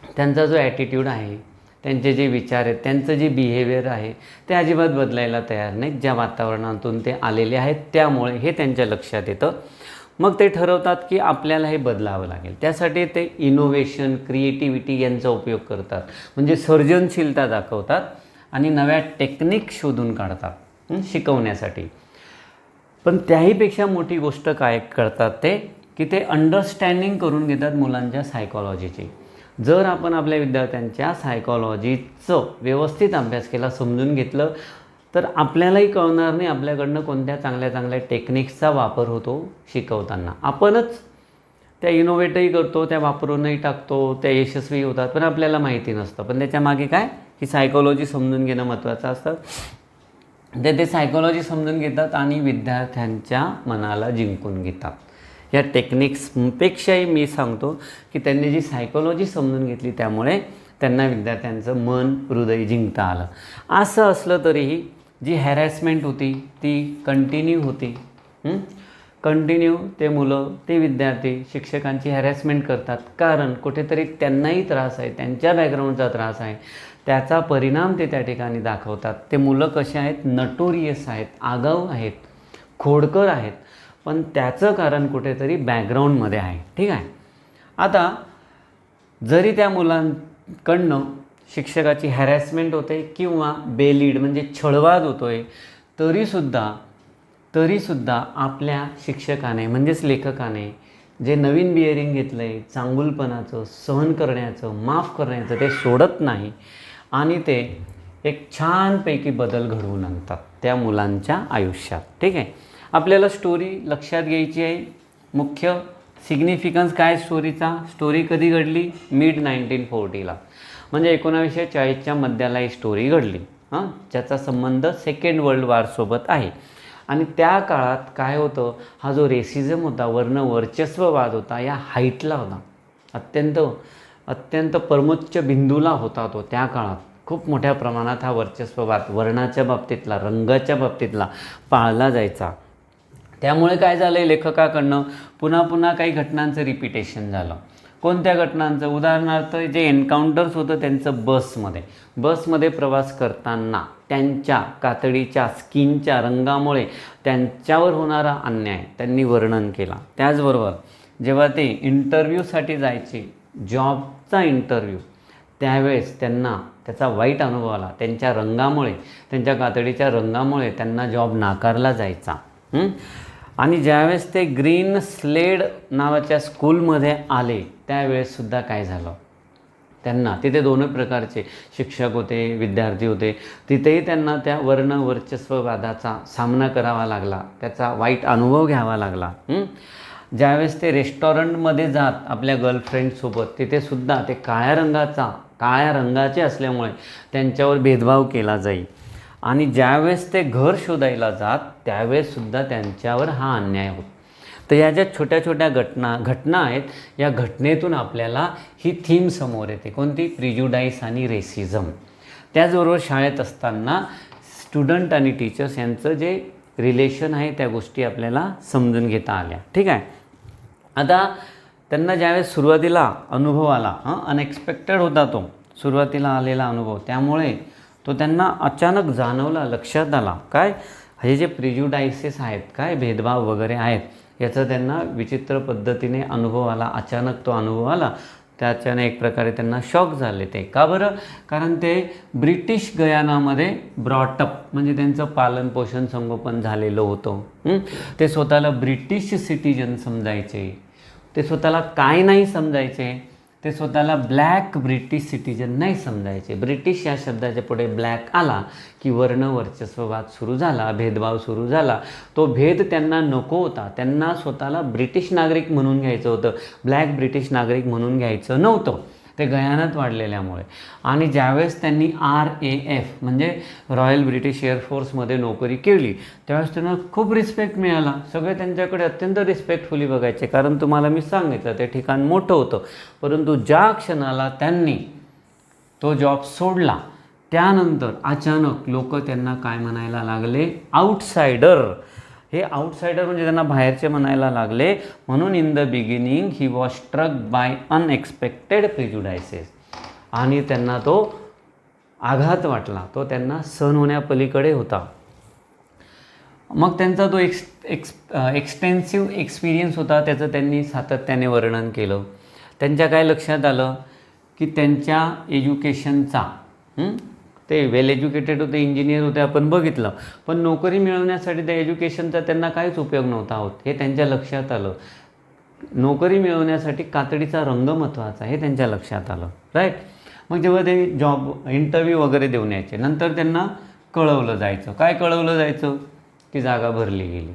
त्यांचा जो ॲटिट्यूड आहे, त्यांचे जे विचार आहेत, त्यांचं जे बिहेवियर आहे ते अजिबात बदलायला तयार नाहीत. ज्या वातावरणातून ते आलेले आहेत त्यामुळे हे त्यांच्या लक्षात येतं. मग ते ठरवतात की आपल्याला हे बदलावं लागेल. त्यासाठी ते इनोव्हेशन, क्रिएटिव्हिटी यांचा उपयोग करतात. म्हणजे सर्जनशीलता दाखवतात आणि नव्या टेक्निक शोधून काढतात शिकवण्यासाठी. पण त्याहीपेक्षा मोठी गोष्ट काय करतात ते की ते अंडरस्टँडिंग करून घेतात मुलांच्या सायकॉलॉजीची. जर आपण आपल्या विद्यार्थ्यांच्या सायकॉलॉजीचं व्यवस्थित अभ्यास केला, समजून घेतलं, तर आपल्यालाही कळणार नाही आपल्याकडनं कोणत्या चांगल्या चांगल्या टेक्निक्सचा वापर होतो शिकवताना. आपणच त्या इनोव्हेटही करतो, त्या वापरूनही टाकतो, त्या यशस्वी होतात, पण आपल्याला माहिती नसतं. पण त्याच्यामागे काय, ही सायकॉलॉजी समजून घेणं महत्त्वाचं असतं. ते सायकॉलॉजी समजून घेतात आणि विद्यार्थ्यांच्या मनाला जिंकून घेतात. या टेक्निक्सपेक्षाही मी सांगतो की त्यांनी जी सायकॉलॉजी समजून घेतली त्यामुळे त्यांना विद्यार्थ्यांचं मन, हृदय जिंकता आलं. असं असलं तरीही जी हॅरॅसमेंट होती ती कंटिन्यू होती. कंटिन्यू ते मुलं, ते विद्यार्थी शिक्षकांची हॅरॅसमेंट करतात. कारण कुठेतरी त्यांनाही त्रास आहे, त्यांच्या बॅकग्राऊंडचा त्रास आहे, त्याचा परिणाम ते त्या ठिकाणी दाखवतात. ते मुलं कसे आहेत, नटोरियस आहेत, आगाऊ आहेत, खोडकर आहेत, पण त्याचं कारण कुठेतरी बॅकग्राऊंडमध्ये आहे. ठीक आहे. आता जरी त्या मुलांकडनं शिक्षकाची हॅरॅसमेंट होते किंवा बेलीड म्हणजे छळवाद होतो आहे, तरीसुद्धा आपल्या शिक्षकाने म्हणजेच लेखकाने जे नवीन बिअरिंग घेतलं आहे, चांगुलपणाचं, सहन करण्याचं, माफ करण्याचं, ते सोडत नाही आणि ते एक छानपैकी बदल घडवून आणतात त्या मुलांच्या आयुष्यात. ठीक आहे. आपल्याला स्टोरी लक्षात घ्यायची आहे. मुख्य सिग्निफिकन्स काय स्टोरीचा, स्टोरी कधी घडली, मिड 1940ला, म्हणजे 1940च्या मध्याला ही स्टोरी घडली. ज्याचा संबंध सेकंड वर्ल्ड वॉरसोबत आहे. आणि त्या काळात काय होतं, हा जो रेसिझम होता, वर्णवर्चस्ववाद होता, या हाईटला होता, अत्यंत परमोच्च बिंदूला होता तो. त्या काळात खूप मोठ्या प्रमाणात हा वर्चस्ववाद वर्णाच्या बाबतीतला, रंगाच्या बाबतीतला पाळला जायचा. त्यामुळे काय झालं आहे, लेखकाकडनं पुन्हा पुन्हा काही घटनांचं रिपिटेशन झालं. कोणत्या घटनांचं? उदाहरणार्थ जे एन्काउंटर्स होतं त्यांचं बसमध्ये प्रवास करताना त्यांच्या कातडीच्या स्किनच्या रंगामुळे त्यांच्यावर होणारा अन्याय त्यांनी वर्णन केला. त्याचबरोबर जेव्हा ते इंटरव्ह्यूसाठी जायचे, जॉबचा इंटरव्ह्यू, त्यावेळेस त्यांना त्याचा वाईट अनुभव आला. त्यांच्या रंगामुळे, त्यांच्या कातडीच्या रंगामुळे त्यांना जॉब नाकारला जायचा. आणि ज्यावेळेस ते ग्रीन स्लेड नावाच्या स्कूलमध्ये आले त्यावेळेससुद्धा काय झालं, त्यांना तिथे दोन प्रकारचे शिक्षक होते, विद्यार्थी होते. तिथेही त्यांना त्या वर्ण वर्चस्ववादाचा सामना करावा लागला, त्याचा वाईट अनुभव घ्यावा लागला. ज्यावेळेस ते रेस्टॉरंटमध्ये जात आपल्या गर्लफ्रेंडसोबत, तिथेसुद्धा ते काळ्या रंगाचे असल्यामुळे त्यांच्यावर भेदभाव केला जाई. आणि ज्यावेळेस ते घर शोधायला जात त्यावेळेससुद्धा त्यांच्यावर हा अन्याय होतो. तर या ज्या छोट्या छोट्या घटना आहेत, या घटनेतून आपल्याला ही थीम समोर येते. कोणती? प्रिज्युडाईस आणि रेसिझम. त्याचबरोबर शाळेत असताना स्टुडंट आणि टीचर्स यांचं जे रिलेशन आहे त्या गोष्टी आपल्याला समजून घेता आल्या. ठीक आहे. आता त्यांना ज्यावेळेस सुरुवातीला अनुभव आला, अनएक्सपेक्टेड होता तो सुरुवातीला आलेला अनुभव, त्यामुळे तो त्यांना अचानक जाणवला, लक्षात आला काय हे जे प्रिज्युडायसेस आहेत, काय भेदभाव वगैरे आहेत, याचा त्यांना विचित्र पद्धतीने अनुभव आला. अचानक तो अनुभव आला, त्याच्याने एक प्रकारे त्यांना शॉक झाले. ते का बरं? कारण ते ब्रिटिश गयानामध्ये ब्रॉटअप, म्हणजे त्यांचं पालनपोषण संगोपन झालेलं होतं. ते स्वतःला ब्रिटिश सिटिजन समजायचे. ते स्वतःला काय नाही समजायचे, ते स्वतःला ब्लॅक ब्रिटिश सिटिजन नाही समजायचे. ब्रिटिश या शब्दाच्या पुढे ब्लॅक आला की वर्ण वर्चस्ववाद सुरू झाला, भेदभाव सुरू झाला. तो भेद त्यांना नको होता. त्यांना स्वतःला ब्रिटिश नागरिक म्हणून घ्यायचं होतं, ब्लॅक ब्रिटिश नागरिक म्हणून घ्यायचं नव्हतं, ते गयानात वाढलेल्यामुळे. आणि ज्यावेळेस त्यांनी RAF म्हणजे रॉयल ब्रिटिश एअरफोर्समध्ये नोकरी केली त्यावेळेस त्यांना खूप रिस्पेक्ट मिळाला. सगळे त्यांच्याकडे अत्यंत रिस्पेक्टफुली बघायचे, कारण तुम्हाला मी सांगितलं ते ठिकाण मोठं होतं. परंतु ज्या क्षणाला त्यांनी तो जॉब सोडला त्यानंतर अचानक लोक त्यांना काय म्हणायला लागले? आउटसायडर. हे आउटसायडर म्हणजे त्यांना बाहेरचे म्हणायला लागले. म्हणून in the beginning he was struck by unexpected prejudices. आणि त्यांना तो आघात वाटला, तो त्यांना सहन होण्यापलीकडे होता. मग त्यांचा तो एक्सटेन्सिव्ह एक्सपिरियन्स होता, त्याचं त्यांनी सातत्याने वर्णन केलं. त्यांच्या काय लक्षात आलं की त्यांच्या एज्युकेशनचा, ते वेल एज्युकेटेड होते, इंजिनियर होते, आपण बघितलं, पण नोकरी मिळवण्यासाठी त्या एज्युकेशनचा त्यांना काहीच उपयोग नव्हता होत, हे त्यांच्या लक्षात आलं. नोकरी मिळवण्यासाठी कातडीचा रंग महत्त्वाचा, हे त्यांच्या लक्षात आलं. राईट. मग जेव्हा ते जॉब इंटरव्ह्यू वगैरे देऊन यायचे, नंतर त्यांना कळवलं जायचं. काय कळवलं जायचं? की जागा भरली गेली.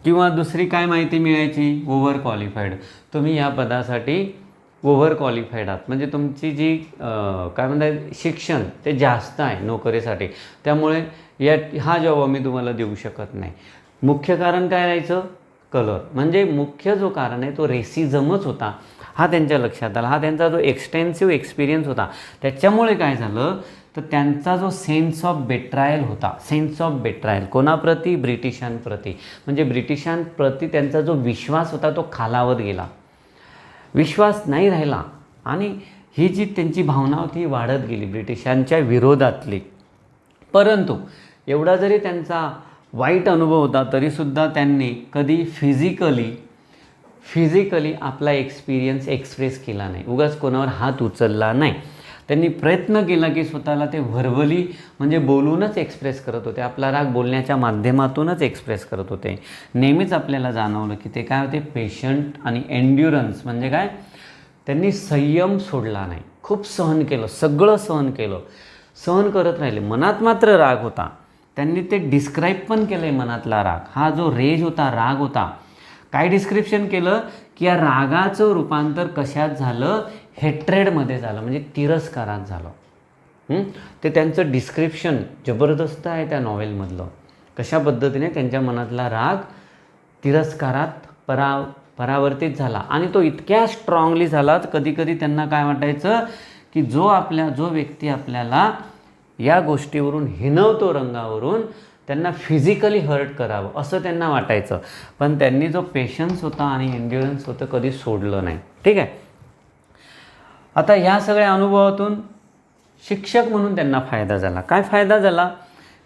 किंवा दुसरी काय माहिती मिळायची? Over qualified. तुम्ही या पदासाठी ओव्हर क्वालिफाईड आहात, म्हणजे तुमची जी काय म्हणतात शिक्षण ते जास्त आहे नोकरीसाठी, त्यामुळे हा जॉब आम्ही तुम्हाला देऊ शकत नाही. मुख्य कारण काय राहायचं? कलर. म्हणजे मुख्य जो कारण आहे तो रेसिझमच होता, हा त्यांच्या लक्षात आला. हा त्यांचा जो एक्सटेन्सिव्ह एक्सपिरियन्स होता, त्याच्यामुळे काय झालं तर त्यांचा जो सेन्स ऑफ बेट्रायल होता, सेन्स ऑफ बेट्रायल कोणाप्रती? ब्रिटिशांप्रती. म्हणजे ब्रिटिशांप्रती त्यांचा जो विश्वास होता तो खालावत गेला, विश्वास नाही राहिला. आणि ही जी त्यांची भावना होती ही वाढत गेली ब्रिटिशांच्या विरोधातली. परंतु एवढा जरी त्यांचा वाईट अनुभव होता तरीसुद्धा त्यांनी कधी फिजिकली आपला एक्सपिरियन्स एक्सप्रेस केला नाही, उगाच कोणावर हात उचलला नाही. त्यांनी प्रयत्न केला की स्वतःला ते व्हर्बली म्हणजे बोलूनच एक्सप्रेस करत होते, आपला राग बोलण्याच्या माध्यमातूनच एक्सप्रेस करत होते. नेहमीच आपल्याला जाणवलं की ते काय होते? पेशंट आणि एन्ड्युरन्स. म्हणजे काय? त्यांनी संयम सोडला नाही, खूप सहन केलं, सगळं सहन केलं, सहन करत राहिले. मनात मात्र राग होता. त्यांनी ते डिस्क्राईब पण केलं आहे, मनातला राग, हा जो रेज होता, राग होता. काय डिस्क्रिप्शन केलं की या रागाचं रूपांतर कशात झालं? हेट्रेडमध्ये झालं, म्हणजे तिरस्कारात झालं. ते त्यांचं डिस्क्रिप्शन जबरदस्त आहे त्या नॉवेलमधलं, कशा पद्धतीने त्यांच्या मनातला राग तिरस्कारात परावर्तित झाला. आणि तो इतक्या स्ट्रॉंगली झाला तर कधीकधी त्यांना काय वाटायचं की जो व्यक्ती आपल्याला या गोष्टीवरून हिणवतो, रंगावरून, त्यांना फिजिकली हर्ट करावं असं त्यांना वाटायचं. पण त्यांनी जो पेशन्स होता आणि एन्ड्युरन्स होतं कधी सोडलं नाही. ठीक आहे. आता ह्या सगळ्या अनुभवातून शिक्षक म्हणून त्यांना फायदा झाला. काय फायदा झाला?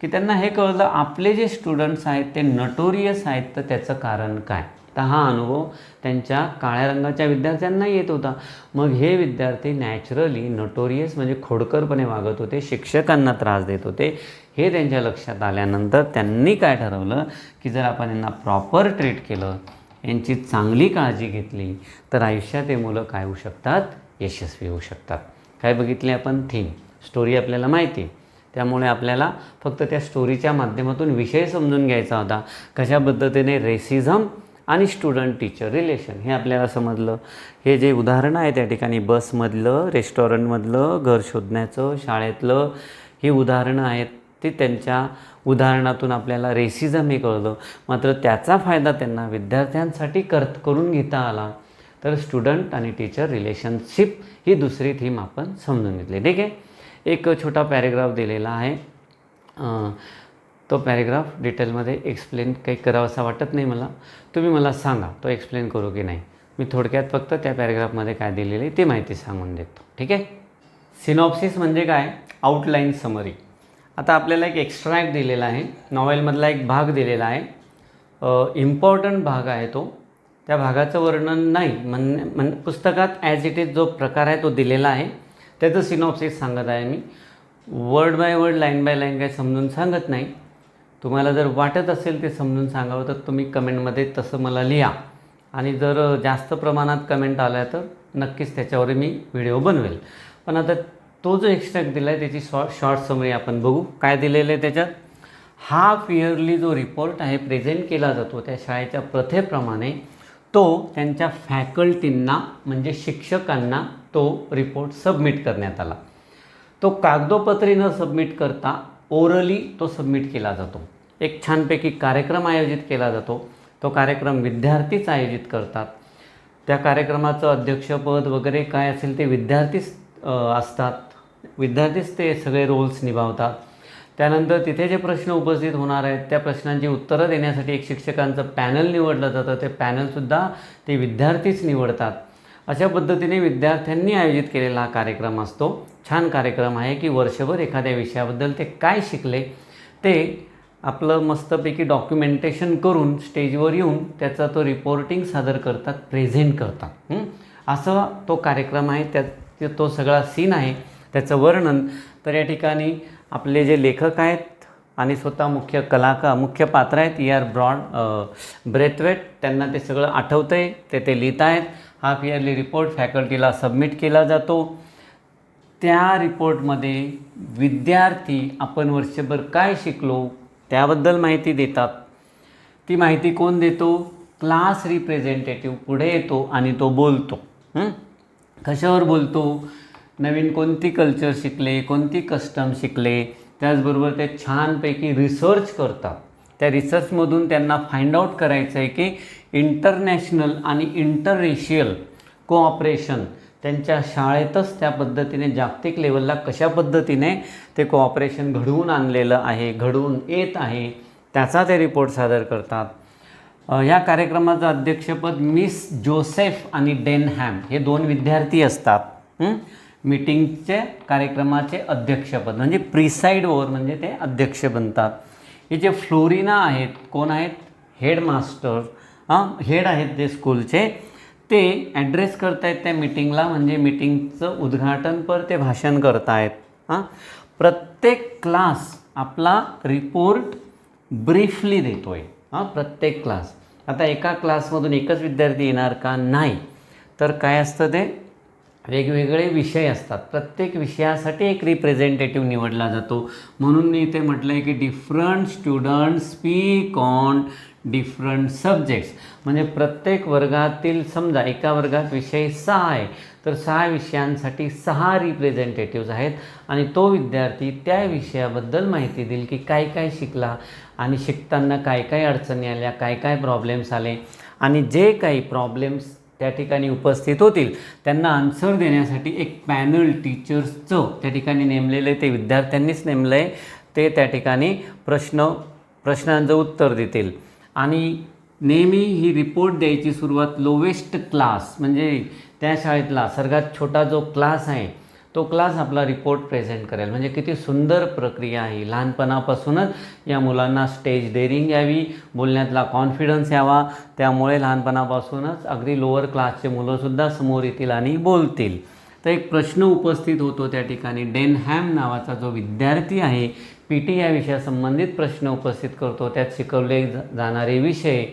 की त्यांना हे कळलं आपले जे स्टुडंट्स आहेत ते नटोरियस आहेत, तर त्याचं कारण काय? तर हा अनुभव त्यांच्या काळ्या रंगाच्या विद्यार्थ्यांना येत होता. मग हे विद्यार्थी नॅचरली नोटोरियस म्हणजे खोडकरपणे वागत होते, शिक्षकांना त्रास देत होते. हे त्यांच्या लक्षात आल्यानंतर त्यांनी काय ठरवलं की जर आपण यांना प्रॉपर ट्रीट केलं, यांची चांगली काळजी घेतली, तर आयुष्यात हे मुलं काय होऊ शकतात, यशस्वी होऊ शकतात. काय बघितले आपण, थीम, स्टोरी आपल्याला माहिती आहे. त्यामुळे आपल्याला फक्त त्या स्टोरीच्या माध्यमातून विषय समजून घ्यायचा होता. कशा पद्धतीने रेसिझम आणि स्टुडंट टीचर रिलेशन हे आपल्याला समजलं. हे जे उदाहरणं आहे त्या ठिकाणी बसमधलं, रेस्टॉरंटमधलं, घर शोधण्याचं, शाळेतलं, ही उदाहरणं आहेत. ते त्यांच्या उदाहरणातून आपल्याला रेसिझम हे कळलं. मात्र त्याचा फायदा त्यांना विद्यार्थ्यांसाठी करून घेता आला. तर स्टुडंट आणि टीचर रिलेशनशिप ही दुसरी थीम आपण समजून घेतली. ठीक आहे. एक छोटा पॅरेग्राफ दिलेला आहे. तो पॅरेग्राफ डिटेलमध्ये एक्सप्लेन काही करावं असं वाटत नाही मला. तुम्ही मला सांगा तो एक्सप्लेन करू की नाही. मी थोडक्यात फक्त त्या पॅरेग्राफमध्ये काय दिलेलं आहे ती माहिती सांगून देतो. ठीक आहे. सिनॉप्सिस म्हणजे काय, आउटलाईन समरी. आता आपल्याला एक एक्स्ट्रॅक्ट दिलेला आहे, नॉवेलमधला एक भाग दिलेला आहे, इम्पॉर्टंट भाग आहे तो. त्या भागाचं वर्णन नाही पुस्तकात ॲज इट इज जो प्रकार आहे तो दिलेला आहे, त्याचं सिनॉप्सिस सांगत आहे मी. Word by word, line by line काही समजून सांगत नाही. तुम्हाला जर वाटत असेल ते समजून सांगावं तर तुम्ही कमेंटमध्ये तसं मला लिहा. आणि जर जास्त प्रमाणात कमेंट आल्या तर नक्कीच त्याच्यावर मी व्हिडिओ बनवेल. पण आता तो जो एक्स्ट्रॅक्ट दिला आहे त्याची शॉर्ट समरी आपण बघू. काय दिलेलं आहे त्याच्यात, हाफ इयरली जो रिपोर्ट आहे प्रेझेंट केला जातो त्या शाळेच्या प्रथेप्रमाणे तो त्यांच्या फॅकल्टींना म्हणजे शिक्षकांना तो रिपोर्ट सबमिट करण्यात आला. तो कागदोपत्री न सबमिट करता ओरली तो सबमिट केला जातो. एक छानपैकी कार्यक्रम आयोजित केला जातो. तो कार्यक्रम विद्यार्थीच आयोजित करतात. त्या कार्यक्रमाचं अध्यक्षपद वगैरे काय असेल ते विद्यार्थीच असतात. विद्यार्थीच ते सगळे रोल्स निभावतात. त्यानंतर तिथे जे प्रश्न उपस्थित होणार आहेत त्या प्रश्नांची उत्तरं देण्यासाठी एक शिक्षकांचं पॅनल निवडलं जातं. ते पॅनलसुद्धा ते विद्यार्थीच निवडतात. अशा पद्धतीने विद्यार्थ्यांनी आयोजित केलेला हा कार्यक्रम असतो. छान कार्यक्रम आहे की वर्षभर एखाद्या विषयाबद्दल ते काय शिकले ते आपलं मस्तपैकी डॉक्युमेंटेशन करून स्टेजवर येऊन त्याचा तो रिपोर्टिंग सादर करतात, प्रेझेंट करतात. असं तो कार्यक्रम आहे. त्यात तो सगळा सीन आहे, त्याचं वर्णन. तर या ठिकाणी आपले जे लेखक आहेत आणि स्वतः मुख्य पात्र आहेत E.R. ब्रेथवेट, त्यांना ते सगळं आठवतं आहे, ते लिहित आहेत. हाफ इयरली रिपोर्ट फॅकल्टीला सबमिट केला जातो. त्या रिपोर्टमध्ये विद्यार्थी आपण वर्षभर काय शिकलो त्याबद्दल माहिती देतात. ती माहिती कोण देतो, क्लास रिप्रेझेंटेटिव्ह पुढे येतो आणि तो बोलतो. कशावर बोलतो, नवीन कोणती कल्चर शिकले, कोणती कस्टम शिकले. त्याचबरोबर ते छानपैकी रिसर्च करतात. त्या रिसर्चमधून त्यांना फाइंड आउट करायचं आहे की इंटरनॅशनल आणि इंटररेशियल कोऑपरेशन त्यांच्या शाळेतच त्या पद्धतीने जागतिक लेवलला कशा पद्धतीने ते कोऑपरेशन घडवून आणलेलं आहे, घडवून येत आहे, त्याचा ते रिपोर्ट सादर करतात. ह्या कार्यक्रमाचं अध्यक्षपद मिस जोसेफ आणि डेनहॅम हे 2 विद्यार्थी असतात. मीटिंगचे कार्यक्रमाचे अध्यक्षपद म्हणजे प्रिसाइड ओव्हर म्हणजे ते अध्यक्ष बनतात. हे जे फ्लोरिना आहेत, कोण आहेत, हेडमास्टर, हेड आहेत जे स्कूलचे, ते ॲड्रेस करतायत त्या मीटिंगला. म्हणजे मीटिंगचं उद्घाटनपर ते भाषण करतायत. प्रत्येक क्लास आपला रिपोर्ट ब्रीफली देतो आहे. प्रत्येक क्लास. आता एका क्लासमधून एकच विद्यार्थी येणार का, नाही. तर काय असतं, ते वेगवेगळे विषय असतात. प्रत्येक विषयासाठी एक रिप्रेझेंटेटिव्ह निवडला जातो. म्हणून मी इथे म्हटलं आहे की different student speak on different subjects. म्हणजे प्रत्येक वर्गातील, समजा एका वर्गात विषय 6 आहे तर 6 विषयांसाठी 6 रिप्रेझेंटेटिव्हज आहेत. आणि तो विद्यार्थी त्या विषयाबद्दल माहिती देईल की काय काय शिकला आणि शिकताना काय काय अडचणी आल्या, काय काय प्रॉब्लेम्स आले. आणि जे काही प्रॉब्लेम्स त्या ठिकाणी उपस्थित होतील त्यांना आन्सर देण्यासाठी एक पॅनल टीचर्सचं त्या ठिकाणी नेमलेलं आहे, ते विद्यार्थ्यांनीच नेमलं आहे. ते त्या ठिकाणी प्रश्नांचं उत्तर देतील. आणि नेहमी ही रिपोर्ट द्यायची सुरुवात लोवेस्ट क्लास म्हणजे त्या शाळेतला सर्वात छोटा जो क्लास आहे तो क्लास आपला रिपोर्ट प्रेझेंट करेल. म्हणजे किती सुंदर प्रक्रिया आहे. लहानपणापासूनच या मुलांना स्टेज डेअरिंग यावी, बोलण्यातला कॉन्फिडन्स यावा. त्यामुळे लहानपणापासूनच अगदी लोअर क्लासचे मुलंसुद्धा समोर येतील आणि बोलतील. तर एक प्रश्न उपस्थित होतो त्या ठिकाणी. डेनहॅम नावाचा जो विद्यार्थी आहे PT या विषयासंबंधित प्रश्न उपस्थित करतो. त्यात शिकवले जाणारे विषय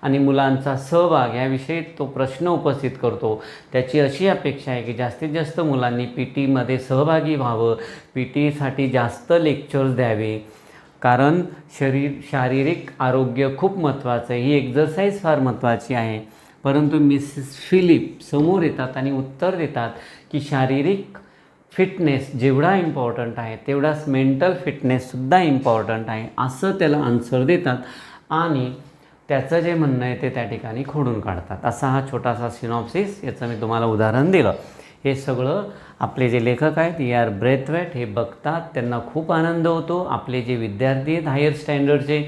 आणि मुलांचा सहभाग याविषयी तो प्रश्न उपस्थित करतो. त्याची अशी अपेक्षा आहे की जास्तीत जास्त मुलांनी PTमध्ये सहभागी व्हावं, PTसाठी जास्त लेक्चर्स द्यावे, कारण शारीरिक आरोग्य खूप महत्त्वाचं आहे. ही एक्झरसाईज फार महत्त्वाची आहे. परंतु मिसेस फिलिप समोर येतात आणि उत्तर देतात की शारीरिक फिटनेस जेवढा इम्पॉर्टंट आहे तेवढाच मेंटल फिटनेससुद्धा इम्पॉर्टंट आहे, असं त्याला आन्सर देतात आणि त्याचं जे म्हणणं आहे ते त्या ठिकाणी खोडून काढतात. असा हा छोटासा सिनॉप्सिस, याचं मी तुम्हाला उदाहरण दिलं. हे सगळं आपले जे लेखक आहेत ER ब्रेथवेट हे बघतात, त्यांना खूप आनंद होतो. आपले जे विद्यार्थी आहेत हायर स्टँडर्डचे,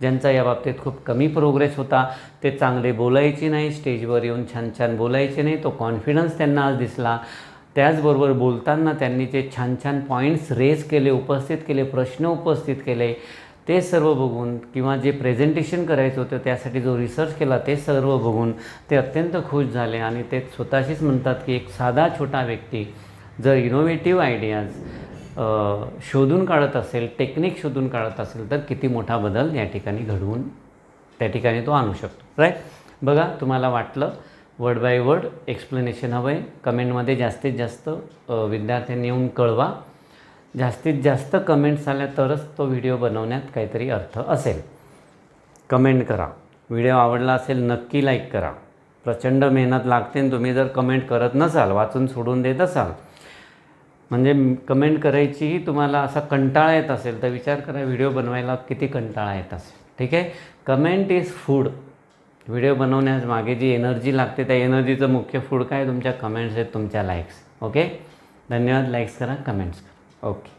ज्यांचा या बाबतीत खूप कमी प्रोग्रेस होता, ते चांगले बोलायचे नाही, स्टेजवर येऊन छान छान बोलायचे नाही, तो कॉन्फिडन्स त्यांना आज दिसला. त्याचबरोबर बोलताना त्यांनी जे छान छान पॉईंट्स रेज केले, उपस्थित केले, प्रश्न उपस्थित केले, ते सर्व बघून किंवा जे प्रेझेंटेशन करायचं होतं त्यासाठी जो रिसर्च केला ते सर्व बघून ते अत्यंत खुश झाले आणि ते स्वतःशीच म्हणतात की एक साधा छोटा व्यक्ती जर इनोव्हेटिव्ह आयडियाज शोधून काढत असेल, टेक्निक शोधून काढत असेल, तर किती मोठा बदल या ठिकाणी घडवून त्या ठिकाणी तो आणू शकतो. राईट. बघा, तुम्हाला वाटलं वर्ड बाय वर्ड एक्सप्लेनेशन हवं आहे. कमेंटमध्ये जास्तीत जास्त विद्यार्थ्यांनी येऊन कळवा. जास्तीत जास्त कमेंट्स आल्या तरच तो व्हिडिओ बनवण्यात काहीतरी अर्थ असेल. कमेंट करा. व्हिडिओ आवडला असेल नक्की लाईक करा. प्रचंड मेहनत लागते आणि तुम्ही जर कमेंट करत नसाल, वाचून सोडून देत असाल, म्हणजे कमेंट करायचीही तुम्हाला असा कंटाळा येत असेल, तर विचार करा व्हिडिओ बनवायला किती कंटाळा येत असेल. ठीक आहे. Comment is food. व्हिडिओ बनवण्यास मागे जी एनर्जी लागते त्या एनर्जीचं मुख्य फूड काय? तुमच्या कमेंट्स आहेत, तुमच्या लाईक्स. ओके. धन्यवाद. लाईक्स करा, कमेंट्स करा. ओके.